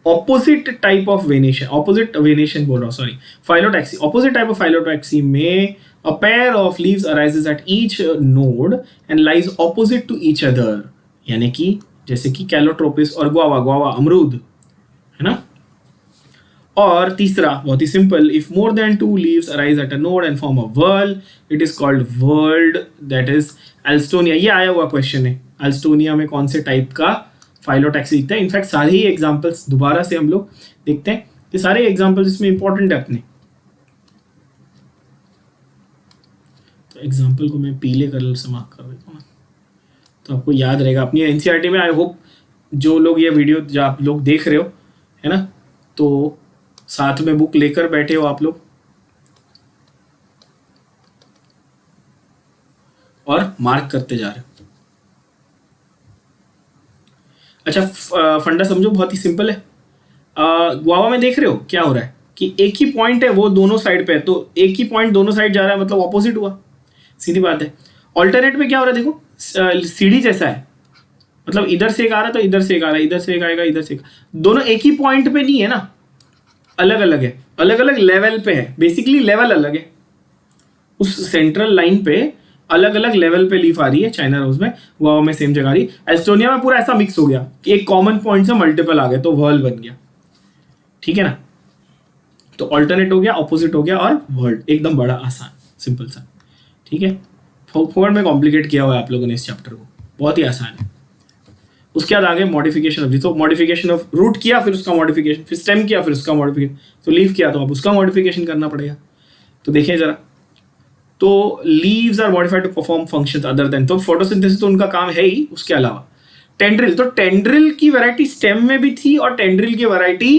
opposite type of venation, opposite venation बोल रहा हूँ, sorry, phyllotaxy। opposite type of phyllotaxy में a pair of leaves arises at each node and lies opposite to each other, यानी कि जैसे कि Calotropis और guava अमरूद, है ना। और तीसरा बहुत ही simple, if more than two leaves arise at a node and form a whorl, it is called whorled, that is Alstonia. ये आया हुआ क्वेश्चन है, एल्स्टोनिया में कौन से टाइप का फाइलोटैक्सी दिखता है। इनफैक्ट सारे ही एग्जांपल्स दोबारा से हम लोग देखते हैं कि सारे एग्जांपल्स इसमें इंपॉर्टेंट है अपने। तो एग्जांपल को मैं पीले कलर से मार्क कर देता हूँ तो आपको याद रहेगा अपनी एनसीईआरटी में। आई होप जो लोग ये वीडियो जो आप लोग देख रहे हो, है ना, तो साथ में बुक लेकर बैठे हो आप लोग और मार्क करते जा रहे हो। अच्छा, फंडा समझो, बहुत ही सिंपल है। गुआवा में देख रहे हो क्या हो रहा है कि एक ही पॉइंट है, वो दोनों साइड पे है, तो एक ही पॉइंट दोनों साइड जा रहा है, मतलब ऑपोजिट हुआ, सीधी बात है। ऑल्टरनेट में क्या हो रहा है, देखो सीढ़ी जैसा है, मतलब इधर से एक आ रहा है तो इधर से एक आ रहा है, इधर से एक आएगा, इधर से एक, दोनों एक ही पॉइंट पे नहीं है ना, अलग अलग है, अलग अलग लेवल पे है। बेसिकली लेवल अलग है, उस सेंट्रल लाइन पे अलग अलग लेवल पे लीफ आ रही है। चाइना रोज में, गुआवा में सेम जगह आ रही। एस्टोनिया में पूरा ऐसा मिक्स हो गया कि एक कॉमन पॉइंट से मल्टीपल आ गए, तो वर्ल्ड बन गया, ठीक है ना। तो ऑल्टरनेट हो गया, ऑपोजिट हो गया और वर्ल्ड, एकदम बड़ा आसान सिंपल सा, ठीक है। थोड़ा में कॉम्प्लिकेट किया हुआ है आप लोगों ने इस चैप्टर को, बहुत ही आसान है। उसके बाद आगे मॉडिफिकेशन ऑफ, तो मॉडिफिकेशन ऑफ रूट किया, फिर उसका मॉडिफिकेशन, फिर स्टेम किया, फिर उसका मॉडिफिकेशन, तो लीफ किया तो अब उसका मॉडिफिकेशन करना पड़ेगा। तो देखिए जरा, तो leaves are modified to perform functions other than, तो फोटोसिंथेसिस तो उनका काम है ही, उसके अलावा टेंड्रिल, तो टेंड्रिल की वैरायटी स्टेम में भी थी और टेंड्रिल की वैरायटी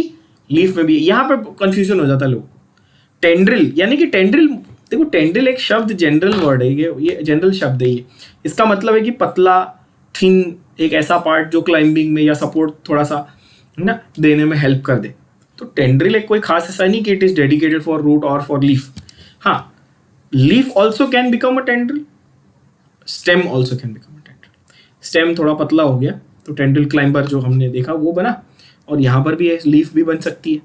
लीफ में भी है। यहाँ पे कंफ्यूजन हो जाता है लोगों को। टेंड्रिल यानी कि टेंड्रिल, देखो टेंड्रिल एक शब्द जनरल वर्ड है, ये जनरल शब्द है ये। इसका मतलब है कि पतला, थिन, एक ऐसा पार्ट जो क्लाइंबिंग में या सपोर्ट थोड़ा सा ना देने में हेल्प कर दे। तो टेंड्रिल एक कोई खास ऐसा नहीं कि it is dedicated for root और फॉर लीफ। हाँ, leaf also can become a tendril, stem also can become a tendril. Stem थोड़ा पतला हो गया तो टेंड्रिल क्लाइंबर जो हमने देखा वो बना, और यहाँ पर भी लीफ भी बन सकती है।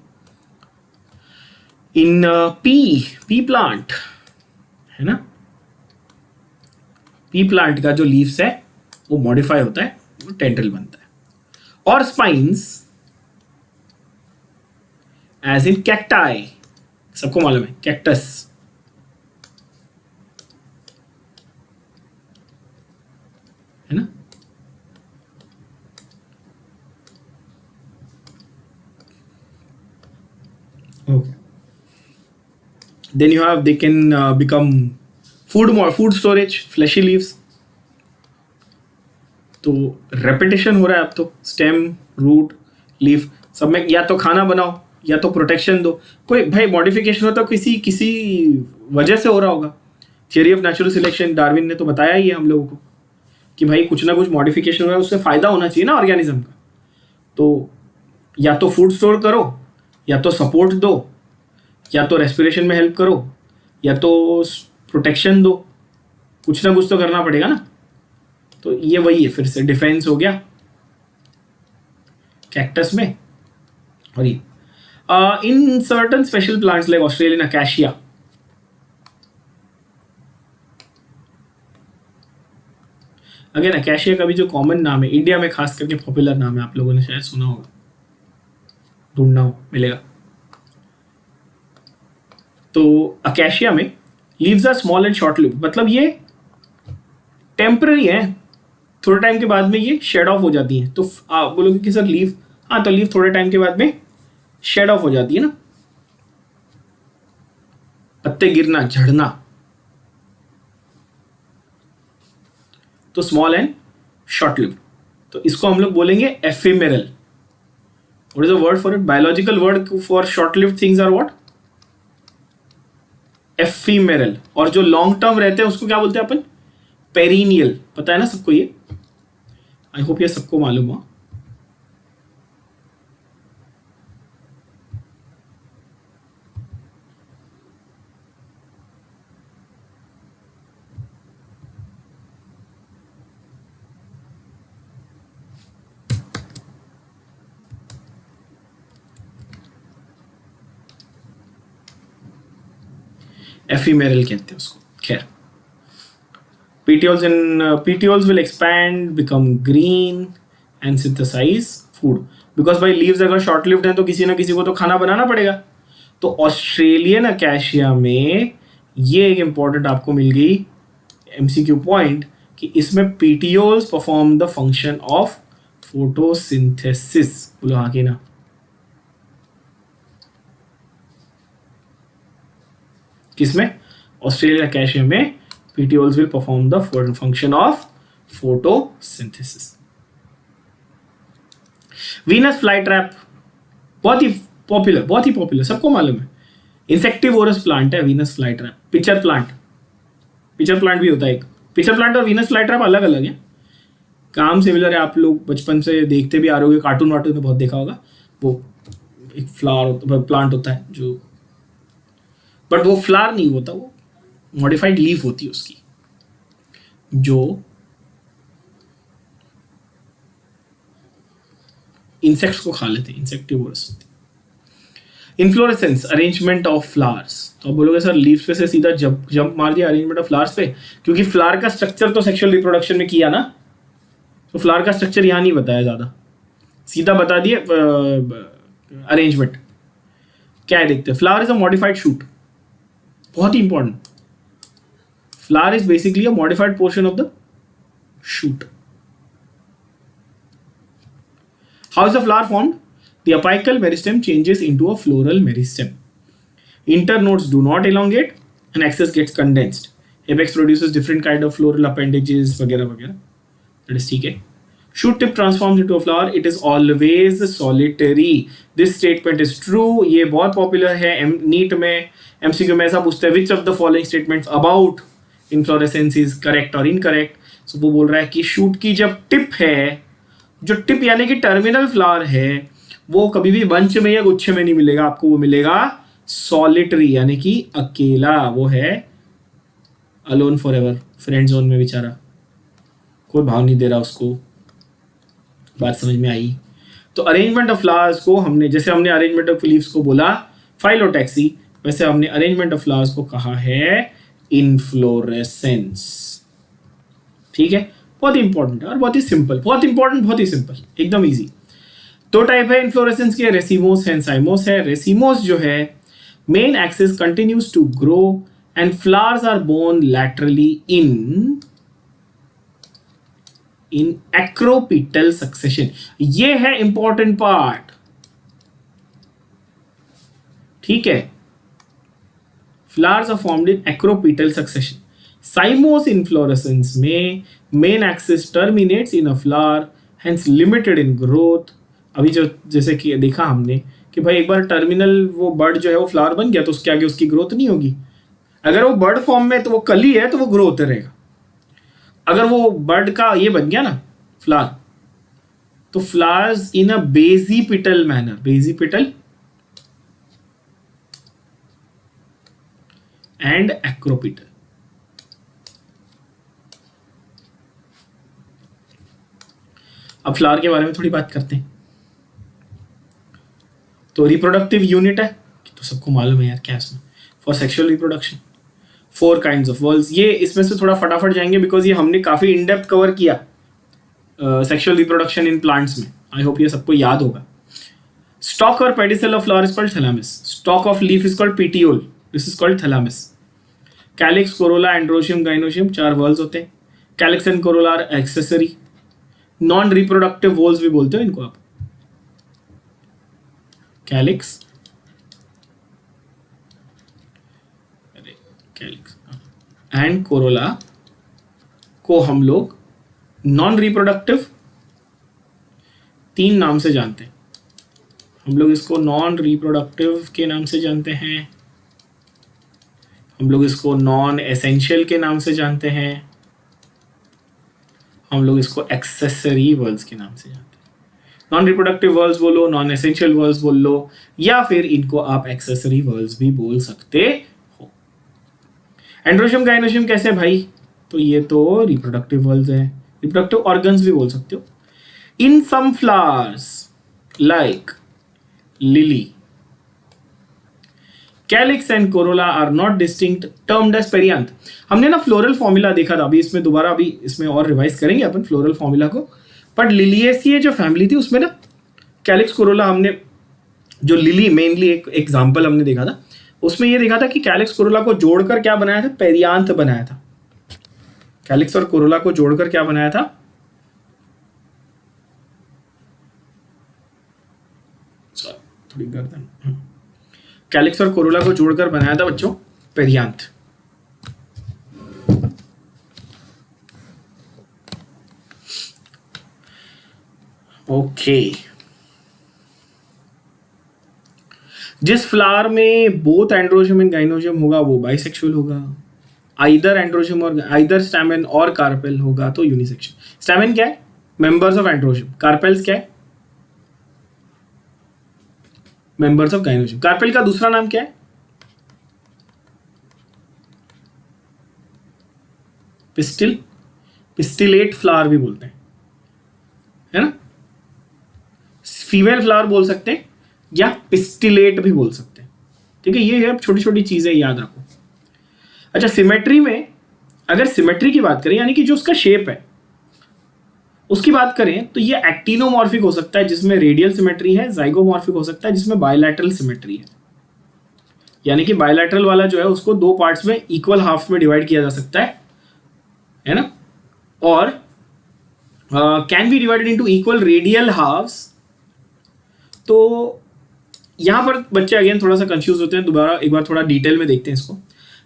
इन पी प्लांट, है ना, पी प्लांट का जो लीव्स है वो मॉडिफाई होता है, वो टेंड्रिल बनता है। और स्पाइन्स एज इन कैक्टाई, सबको मालूम है कैक्टस, है ना। Okay, then you have, they can become food storage, fleshy leaves. तो रेपिटेशन हो रहा है अब तो, स्टेम, रूट, लीफ सब में या तो खाना बनाओ या तो प्रोटेक्शन दो। कोई भाई मॉडिफिकेशन हो तो किसी वजह से हो रहा होगा। Theory of natural selection, Darwin ने तो बताया ही है हम लोगों को कि भाई कुछ ना कुछ मॉडिफिकेशन हो रहा है, उससे फायदा होना चाहिए ना ऑर्गेनिज्म का। तो या तो फूड स्टोर करो, या तो सपोर्ट दो, या तो रेस्पिरेशन में हेल्प करो, या तो प्रोटेक्शन दो, कुछ ना कुछ तो करना पड़ेगा ना। तो ये वही है, फिर से डिफेंस हो गया कैक्टस में। और ये in certain special plants like Australian acacia, again acacia का भी जो कॉमन नाम है, इंडिया में खास करके पॉपुलर नाम है, आप लोगों ने शायद सुना होगा, ढूंढना हो मिलेगा। तो अकेशिया में leaves are small and short lived, मतलब ये टेम्पररी है, थोड़े टाइम के बाद में ये शेड ऑफ हो जाती हैं। तो आप बोलोगे कि सर लीव, हाँ तो लीव थोड़े टाइम के बाद में शेड ऑफ हो जाती है ना, पत्ते गिरना, झड़ना। तो स्मॉल एंड शॉर्ट लिव्ड, तो इसको हम लोग बोलेंगे ephemeral. What is the word for it? Biological word for short lived things are what? Ephemeral. और जो लॉन्ग टर्म रहते हैं उसको क्या बोलते हैं अपन? पेरिनियल। पता है ना सबको ये? आई होप ये सबको मालूम हो। एफिमेरल कहते हैं उसको। खैर, petioles will expand, become green and synthesize food, because भाई लीव्स अगर शॉर्ट लिव्ड हैं तो किसी ना किसी को तो खाना बनाना पड़ेगा। तो ऑस्ट्रेलियन अकेशिया में ये एक इंपॉर्टेंट आपको मिल गई एमसीक्यू पॉइंट कि इसमें petioles perform the function of photosynthesis. बोलो हाँ कि ना? किसमें? ऑस्ट्रेलियन अकेशिया में petioles will perform the function of photosynthesis. Venus fly trap बहुत ही पॉपुलर, सबको मालूम है। इंसेक्टिवोरस प्लांट है Venus fly trap. Pitcher plant भी होता है एक। पिचर प्लांट और वीनस फ्लाई ट्रैप अलग अलग है, काम सिमिलर है। आप लोग बचपन से देखते भी आ रहे होंगे, कार्टून वार्टून में बहुत देखा होगा। वो एक फ्लावर प्लांट होता है जो, बट वो फ्लावर नहीं होता, वो मॉडिफाइड लीफ होती है उसकी, जो इंसेक्ट्स को खा लेते हैं, इंसेक्टिवोरस होती है। Inflorescence, arrangement of flowers. तो आप बोलोगे सर लीव्स पे से सीधा जंप मार दिया अरेंजमेंट ऑफ फ्लावर्स पे, क्योंकि फ्लावर का स्ट्रक्चर तो सेक्सुअल रिप्रोडक्शन में किया ना, तो फ्लावर का स्ट्रक्चर यहाँ नहीं बताया ज़्यादा, सीधा बता दिए अरेंजमेंट। क्या है देखते हैं। Flower is a modified shoot, बहुत ही important. Flower is basically a modified portion of the shoot. How is the flower formed? The apical meristem changes into a floral meristem. Internodes do not elongate and axis gets condensed. Apex produces different kind of floral appendages, वगैरह वगैरह. That is ठीक है. Shoot tip transforms into a flower. It is always solitary. This statement is true. ये बहुत popular है NEET में, MCQ में ऐसा पूछते हैं, which of the following statements about inflorescence is correct और इनकरेक्ट। सो वो बोल रहा है कि शूट की जब टिप है, जो टिप यानी कि टर्मिनल फ्लावर है, वो कभी भी बंच में या गुच्छे में नहीं मिलेगा आपको, वो मिलेगा सॉलिटरी यानी कि अकेला। वो है alone for ever, friend zone में बेचारा, कोई भाव नहीं दे रहा उसको। बात समझ में आई? तो अरेंजमेंट ऑफ फ्लावर्स को हमने, जैसे हमने अरेंजमेंट ऑफ लीव्स को बोला फाइलोटैक्सी, वैसे हमने अरेंजमेंट ऑफ फ्लावर्स को कहा है इन्फ्लोरेसेंस। ठीक है, बहुत ही इंपॉर्टेंट है और बहुत ही सिंपल, बहुत इंपॉर्टेंट, बहुत ही सिंपल, एकदम इजी। दो टाइप है इन्फ्लोरेसेंस के, रेसिमोस एंड साइमोस है। रेसिमोस जो है main axis continues to grow and flowers are borne laterally in acropetal succession. ये है इंपॉर्टेंट पार्ट, ठीक है। Flowers are formed in acropetal succession. Cymose inflorescence में main axis terminates in a flower, hence limited in growth. अभी जो जैसे कि देखा हमने कि भाई एक बार टर्मिनल वो बर्ड जो है वो फ्लावर बन गया तो उसके आगे उसकी ग्रोथ नहीं होगी। अगर वो बर्ड फॉर्म में तो वो कली है तो वो ग्रो होते रहेगा। अगर वो बर्ड का ये बन गया ना फ्लावर, तो flowers in a basipetal manner, basipetal and acropetal. अब फ्लावर के बारे में थोड़ी बात करते हैं। तो रिप्रोडक्टिव यूनिट है तो सबको मालूम है यार क्या इसमें, for sexual reproduction 4 kinds of whorls. ये इसमें से थोड़ा फटाफट जाएंगे बिकॉज ये हमने काफी इन डेप्थ कवर किया सेक्सुअल रिप्रोडक्शन इन प्लांट्स में। आई होप ये सबको याद होगा। स्टॉक और pedicel of flower is called thalamus. Stalk of leaf is called petiole, this is called thalamus. Calyx, corolla, androecium, gynoecium 4 whorls होते हैं। Calyx and corolla are accessory. Non reproductive whorls भी बोलते हो इनको आप। कैलिक्स, कैलिक्स एंड कोरोला को हम लोग नॉन रिप्रोडक्टिव 3 नाम से जानते हैं। हम लोग इसको नॉन रिप्रोडक्टिव के नाम से जानते हैं, हम लोग इसको नॉन एसेंशियल के नाम से जानते हैं, हम लोग इसको एक्सेसरी वर्ल्स के नाम से जानते हैं। नॉन रिप्रोडक्टिव वर्ल्स बोलो, नॉन एसेंशियल वर्ल्स बोल लो, या फिर इनको आप एक्सेसरी वर्ल्स भी बोल सकते हो। एंड्रोशियम, गाइनोशियम कैसे भाई? तो ये तो रिप्रोडक्टिव वर्ल्स है, रिप्रोडक्टिव ऑर्गन्स भी बोल सकते हो। In some flowers like lily, calyx and corolla are not distinct, termed as perianth. हमने ना फ्लोरल फॉर्मूला देखा था, अभी इसमें दोबारा अभी इसमें और रिवाइज करेंगे अपन फ्लोरल फॉर्मूला को। बट लिलिएसिए जो फैमिली थी उसमें ना कैलिक्स, कोरोला, हमने जो लिली मेनली एक एग्जाम्पल हमने देखा था, उसमें ये देखा था कि कैलिक्स कोरोला को जोड़कर क्या बनाया था? पेरियांथ बनाया था। कैलिक्स और कोरोला को जोड़कर क्या बनाया था? थोड़ी गर्दन। कैलिक्स और कोरोला को जोड़कर बनाया था बच्चों पेरियांथ। ओके। जिस फ्लावर में बोथ एंड्रोशियम एंड गाइनोशियम होगा वो बाइसेक्सुअल होगा। आइदर एंड्रोशियम और आइदर स्टैमेन और कार्पेल होगा तो यूनिसेक्सुअल। स्टैमेन क्या है? Members of androecium. कार्पेल्स क्या है? Members of gynoecium. कार्पेल का दूसरा नाम क्या है? पिस्टिल, पिस्टिलेट फ्लावर भी बोलते हैं, है ना। फीमेल फ्लावर बोल सकते हैं या पिस्टिलेट भी बोल सकते हैं, ठीक है। ये छोटी छोटी चीजें याद रखो। अच्छा, सिमेट्री में अगर सिमेट्री की बात करें, यानी कि जो उसका शेप है उसकी बात करें, तो ये एक्टिनोमॉर्फिक हो सकता है जिसमें रेडियल सिमेट्री है, जाइगोमॉर्फिक हो सकता है जिसमें बायलैटरल सिमेट्री है। यानी कि बायलैटरल वाला जो है उसको 2 पार्ट्स में इक्वल हाफ में डिवाइड किया जा सकता है ना। और can be divided into equal radial halves. तो यहां पर बच्चे अगेन थोड़ा सा कंफ्यूज होते हैं, दोबारा एक बार थोड़ा डिटेल में देखते हैं इसको।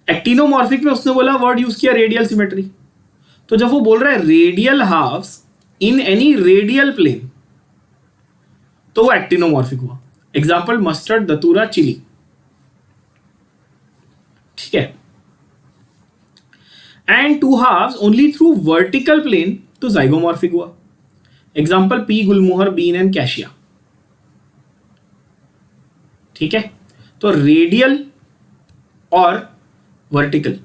एक्टिनोमॉर्फिक में उसने बोला वर्ड यूज किया रेडियल सिमेट्री, तो जब वो बोल रहा है radial halves in any radial plane तो वो एक्टिनोमॉर्फिक हुआ। एग्जाम्पल मस्टर्ड, दतूरा, चिली, ठीक है। And 2 halves only through vertical plane तो जाइगोमॉर्फिक हुआ। एग्जाम्पल पी, गुलमोहर, बीन एंड कैशिया, ठीक है। तो रेडियल और वर्टिकल,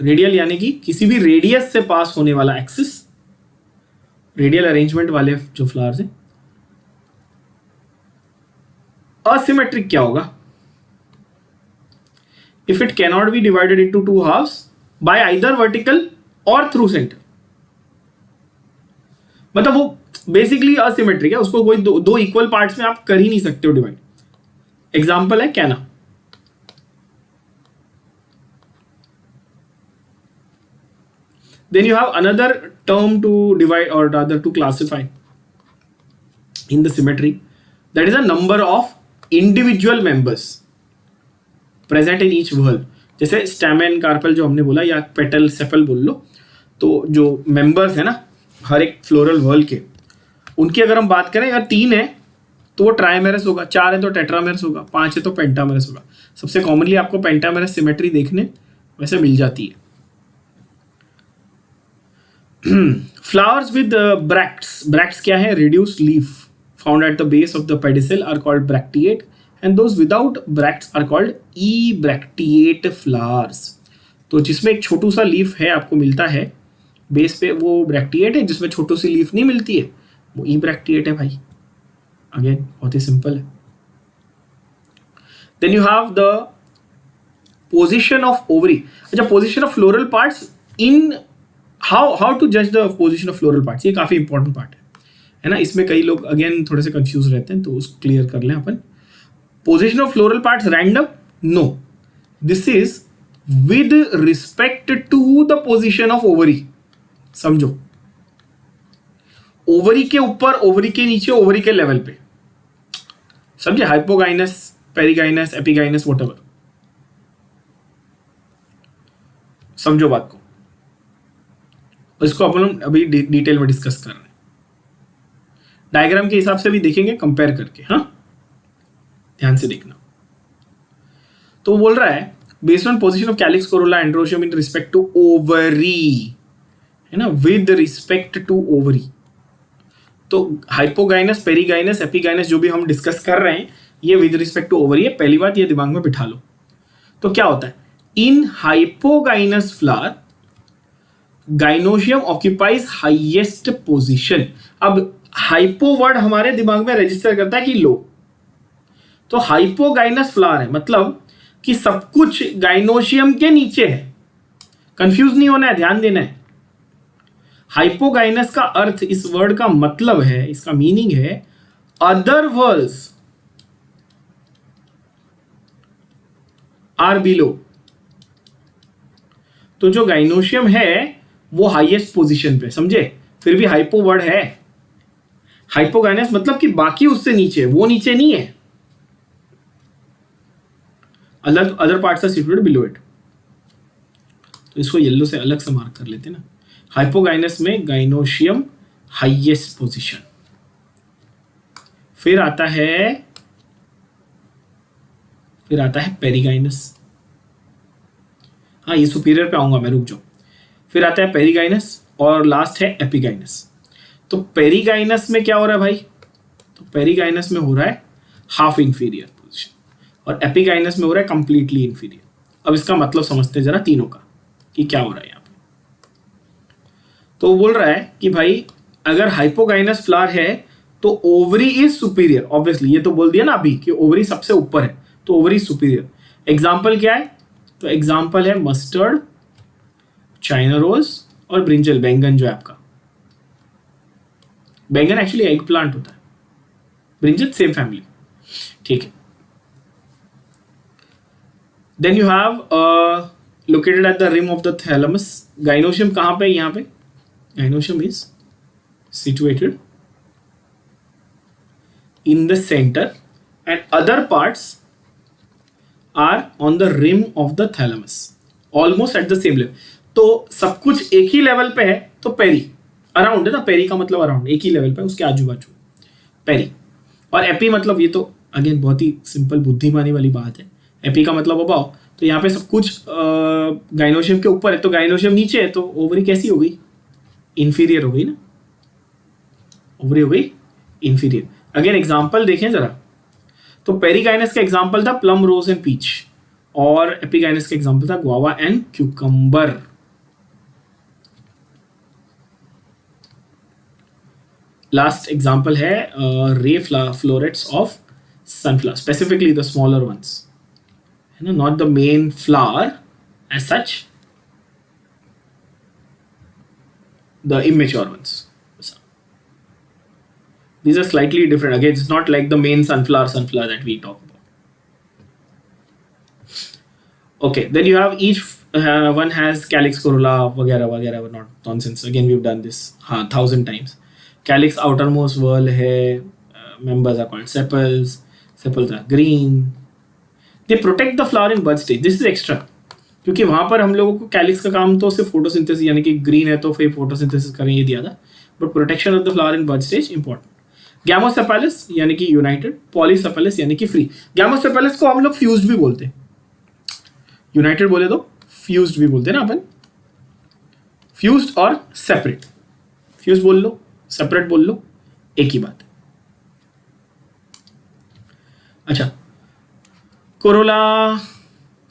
रेडियल यानी कि किसी भी रेडियस से पास होने वाला एक्सिस, रेडियल अरेंजमेंट वाले जो फ्लावर्स हैं। असिमेट्रिक क्या होगा? If it cannot be divided into 2 halves by either vertical or through centre. मतलब वो बेसिकली असिमेट्रिक है, उसको कोई दो इक्वल पार्ट्स में आप कर ही नहीं सकते हो डिवाइड। एग्जाम्पल है कैना। Then you have another term to divide, or rather to classify in the symmetry, that is a number of individual members present in each whorl. जैसे स्टैमेन कार्पेल जो हमने बोला, या पेटल सेपल बोल लो, तो जो मेंबर्स है ना हर एक फ्लोरल व्हर्ल के, उनकी अगर हम बात करें, या 3 है तो वो ट्राइमेरस होगा, 4 है तो टेट्रामेरस होगा, 5 है तो पेंटामेरस होगा। सबसे कॉमनली आपको पेंटामेरस सिमेट्री देखने वैसे मिल जाती है। Flowers with bracts. Bracts क्या है? Reduced leaf found at the base of the pedicel are called bracteate, and those without bracts are called ebracteate flowers. तो जिसमें एक छोटू सा लीफ है आपको मिलता है बेस पे, वो ब्रैक्टिएट है। जिसमें छोटू सी लीफ नहीं मिलती है वो ebracteate है भाई। अगेन बहुत ही सिंपल है। Then you have the position of ovary. अच्छा, position of floral parts in how to judge the position of floral parts, ये काफी इंपॉर्टेंट पार्ट है ना। इसमें कई लोग अगेन थोड़े से कंफ्यूज रहते हैं, तो उसको क्लियर कर लें अपन। Position of floral parts random? No, this is with respect to the position of ovary. समझो, ओवरी के ऊपर, ओवरी के नीचे, ओवरी के लेवल पे, समझे? Hypogynous, perigynous, epigynous, whatever. समझो बात को, इसको अपन अभी डिटेल में डिस्कस कर रहे हैं। डायग्राम के हिसाब से भी देखेंगे कंपेयर करके, हाँ ध्यान से देखना। तो वो बोल रहा है based on position of calyx, corolla, androecium in respect to ovary, है ना, विद रिस्पेक्ट टू ओवरी। तो हाइपोगाइनस, पेरिगाइनस, एपिगाइनस जो भी हम डिस्कस कर रहे हैं, ये विद रिस्पेक्ट टू ओवरी है। पहली बात ये दिमाग में बिठा लो। तो क्या होता है, in hypogynous flower gynoecium occupies highest position. अब हाइपो वर्ड हमारे दिमाग में रजिस्टर करता है कि लो, तो हाइपोगाइनस फ्लावर है, मतलब कि सब कुछ गाइनोशियम के नीचे है। कंफ्यूज नहीं होना है, ध्यान देना है। हाइपोगाइनस का अर्थ, इस वर्ड का मतलब है, इसका मीनिंग है अदर वर्ल्स आर बिलो। तो जो गाइनोशियम है वो हाईएस्ट पोजीशन पे, समझे? फिर भी हाइपो वर्ड है। हाइपोगाइनस मतलब कि बाकी उससे नीचे, वो नीचे नहीं है। Other parts are situated below it. तो इसको येलो से अलग से मार्क कर लेते ना। हाइपोगाइनस में गाइनोशियम हाईएस्ट पोजीशन। फिर आता है पेरिगाइनस। हाँ, ये सुपीरियर पे आऊंगा मैं, रुक जाओ। फिर आता है पेरिगाइनस और लास्ट है एपिगाइनस। तो पेरिगाइनस में क्या हो रहा है भाई? तो पेरिगाइनस में हो रहा है हाफ इंफीरियर पोजीशन, और एपिगाइनस में हो रहा है कंप्लीटली इंफीरियर। अब इसका मतलब समझते हैं जरा तीनों का कि क्या हो रहा है यहाँ पे। तो बोल रहा है कि भाई अगर हाइपोगाइनस फ्लावर है तो ओवरी इज सुपीरियर। ऑब्वियसली ये तो बोल दिया ना अभी कि ओवरी सबसे ऊपर है, तो ओवरी सुपीरियर। एग्जाम्पल क्या है? तो एग्जाम्पल है मस्टर्ड, चाइना रोज और ब्रिंजल, बैंगन जो है आपका। बैंगन एक्चुअली एग प्लांट होता है, ब्रिंजल सेम फैमिली, ठीक है। Then you have located at the rim of the thalamus. Gynoecium कहां पे? यहां पे gynoecium is situated in the centre and other parts are on the rim of the thalamus, almost at the same level. तो सब कुछ एक ही level पे है, तो पेरी अराउंड है ना। पेरी का मतलब अराउंड, एक ही लेवल पे, उसके आजू बाजू पेरी। और एपी मतलब, ये तो अगेन बहुत ही सिंपल बुद्धिमानी वाली बात है। एपी का मतलब अबाव, तो यहाँ पे सब कुछ गाइनोशियम के ऊपर है, तो गाइनोशियम नीचे है, तो ओवरी कैसी हो गई? इंफीरियर हो गई ना। ओवरी हो गई इंफीरियर। अगेन एग्जाम्पल देखें जरा। तो पेरिगाइनस का एग्जाम्पल था प्लम, रोज एंड पीच, और एपिगाइनस का एग्जाम्पल था guava and cucumber. Last example है ray florets of sunflower, specifically the smaller ones, है ना, not the main flower as such, the immature ones. These are slightly different. Again, it's not like the main sunflower that we talk about. Okay, then you have each one has calyx, corolla, वगैरह, not nonsense. Again, we've done this 1,000 times. Calyx outermost whorl है, members are called sepals. Sepals are green. They protect the flower in bud stage. This is extra, क्योंकि वहां पर हम लोगों को calyx का काम तो सिर्फ फोटोसिंथेसिस, यानी कि ग्रीन है तो फिर फोटोसिंथेसिस करें, ये दिया था, but protection of the flower in bud stage important. Gamosepalous यानी कि यूनाइटेड, पॉलीसेफेलस यानी कि फ्री। गैमोसेफेलस को हम लोग फ्यूज्ड भी बोलते हैं, यूनाइटेड बोले तो फ्यूज्ड भी बोलते हैं ना अपन, फ्यूज्ड और सेपरेट। फ्यूज बोल लो, सेपरेट बोल लो, एक ही बात है। अच्छा, कोरोला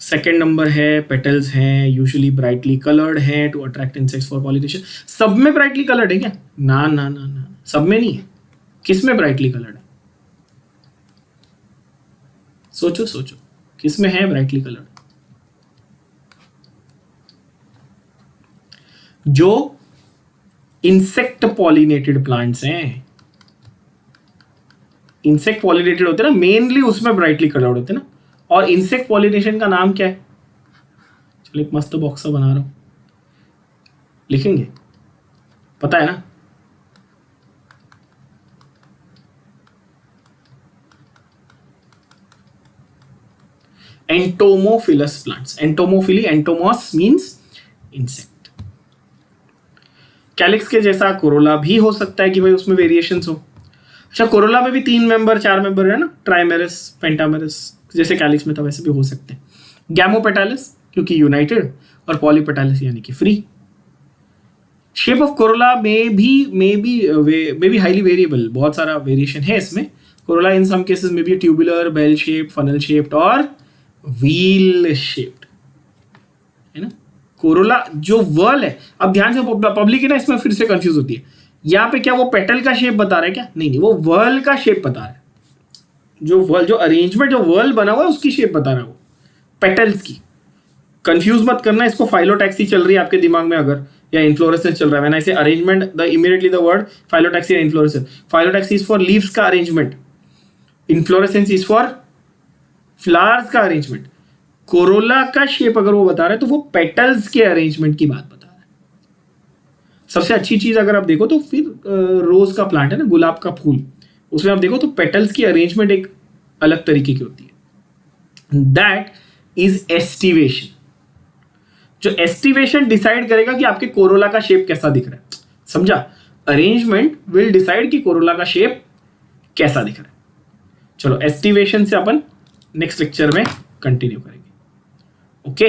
सेकेंड नंबर है, पेटल्स हैं, यूजुअली ब्राइटली कलर्ड हैं to attract insects for pollination. सब में ब्राइटली कलर्ड है क्या? ना ना ना ना, सब में नहीं है। किस में ब्राइटली कलर्ड है? सोचो सोचो, किस में है ब्राइटली कलर्ड? जो इंसेक्ट पॉलिनेटेड प्लांट्स हैं, इंसेक्ट पॉलिनेटेड होते हैं ना, मेनली उसमें ब्राइटली कलर्ड होते हैं ना। और इंसेक्ट पॉलिनेशन का नाम क्या है? चलो एक मस्त बॉक्स बना रहा हूं, लिखेंगे, पता है ना? Entomophilous plants. Entomophily, entomos means insect. Calyx के जैसा कोरोला भी हो सकता है कि भाई उसमें वेरिएशंस हो। अच्छा, कोरोला में भी 3 मेंबर 4 मेंबर है ना, ट्राइमेरस, पेंटामेरस, जैसे कैलिक्स में था वैसे भी हो सकते हैं। गैमोपेटालस क्योंकि यूनाइटेड, और पॉलीपेटालस यानी कि फ्री। शेप ऑफ कोरोला में भी हाईली वेरिएबल, बहुत सारा वेरिएशन है इसमें। कोरोला इन सम केसेस में भी tubular, bell shape, funnel shaped और व्हील शेप्ड, है ना। कोरोला जो वर्ल है, अब ध्यान से, पब्लिक है ना इसमें फिर से कंफ्यूज होती है। यहाँ पे क्या वो पेटल का शेप बता रहा है क्या? नहीं, वो वर्ल का शेप बता रहा है। जो अरेंजमेंट, जो वर्ल बना हुआ है उसकी शेप बता रहा है वो, पेटल्स की। कंफ्यूज मत करना इसको, फाइलोटैक्सी चल रही है आपके दिमाग में अगर, या इन्फ्लोरेसेंस चल रहा है। When I say arrangement, the immediately the word phyllotaxy या inflorescence. Phyllotaxy is for leaves का arrangement, inflorescence is for flowers का अरेंजमेंट। कोरोला का शेप अगर वो बता रहा है तो वो पेटल्स के अरेंजमेंट की बात बता रहा है। सबसे अच्छी चीज अगर आप देखो तो फिर रोज का प्लांट है ना, गुलाब का फूल, उसमें आप देखो तो पेटल्स की अरेंजमेंट एक अलग तरीके की होती है। That is aestivation. जो एस्टिवेशन डिसाइड करेगा कि आपके कोरोला का शेप कैसा दिख रहा है, समझा? अरेंजमेंट विल डिसाइड कि कोरोला का शेप कैसा दिख रहा है। चलो, एस्टिवेशन से अपन नेक्स्ट लेक्चर में कंटिन्यू करेंगे। ओके।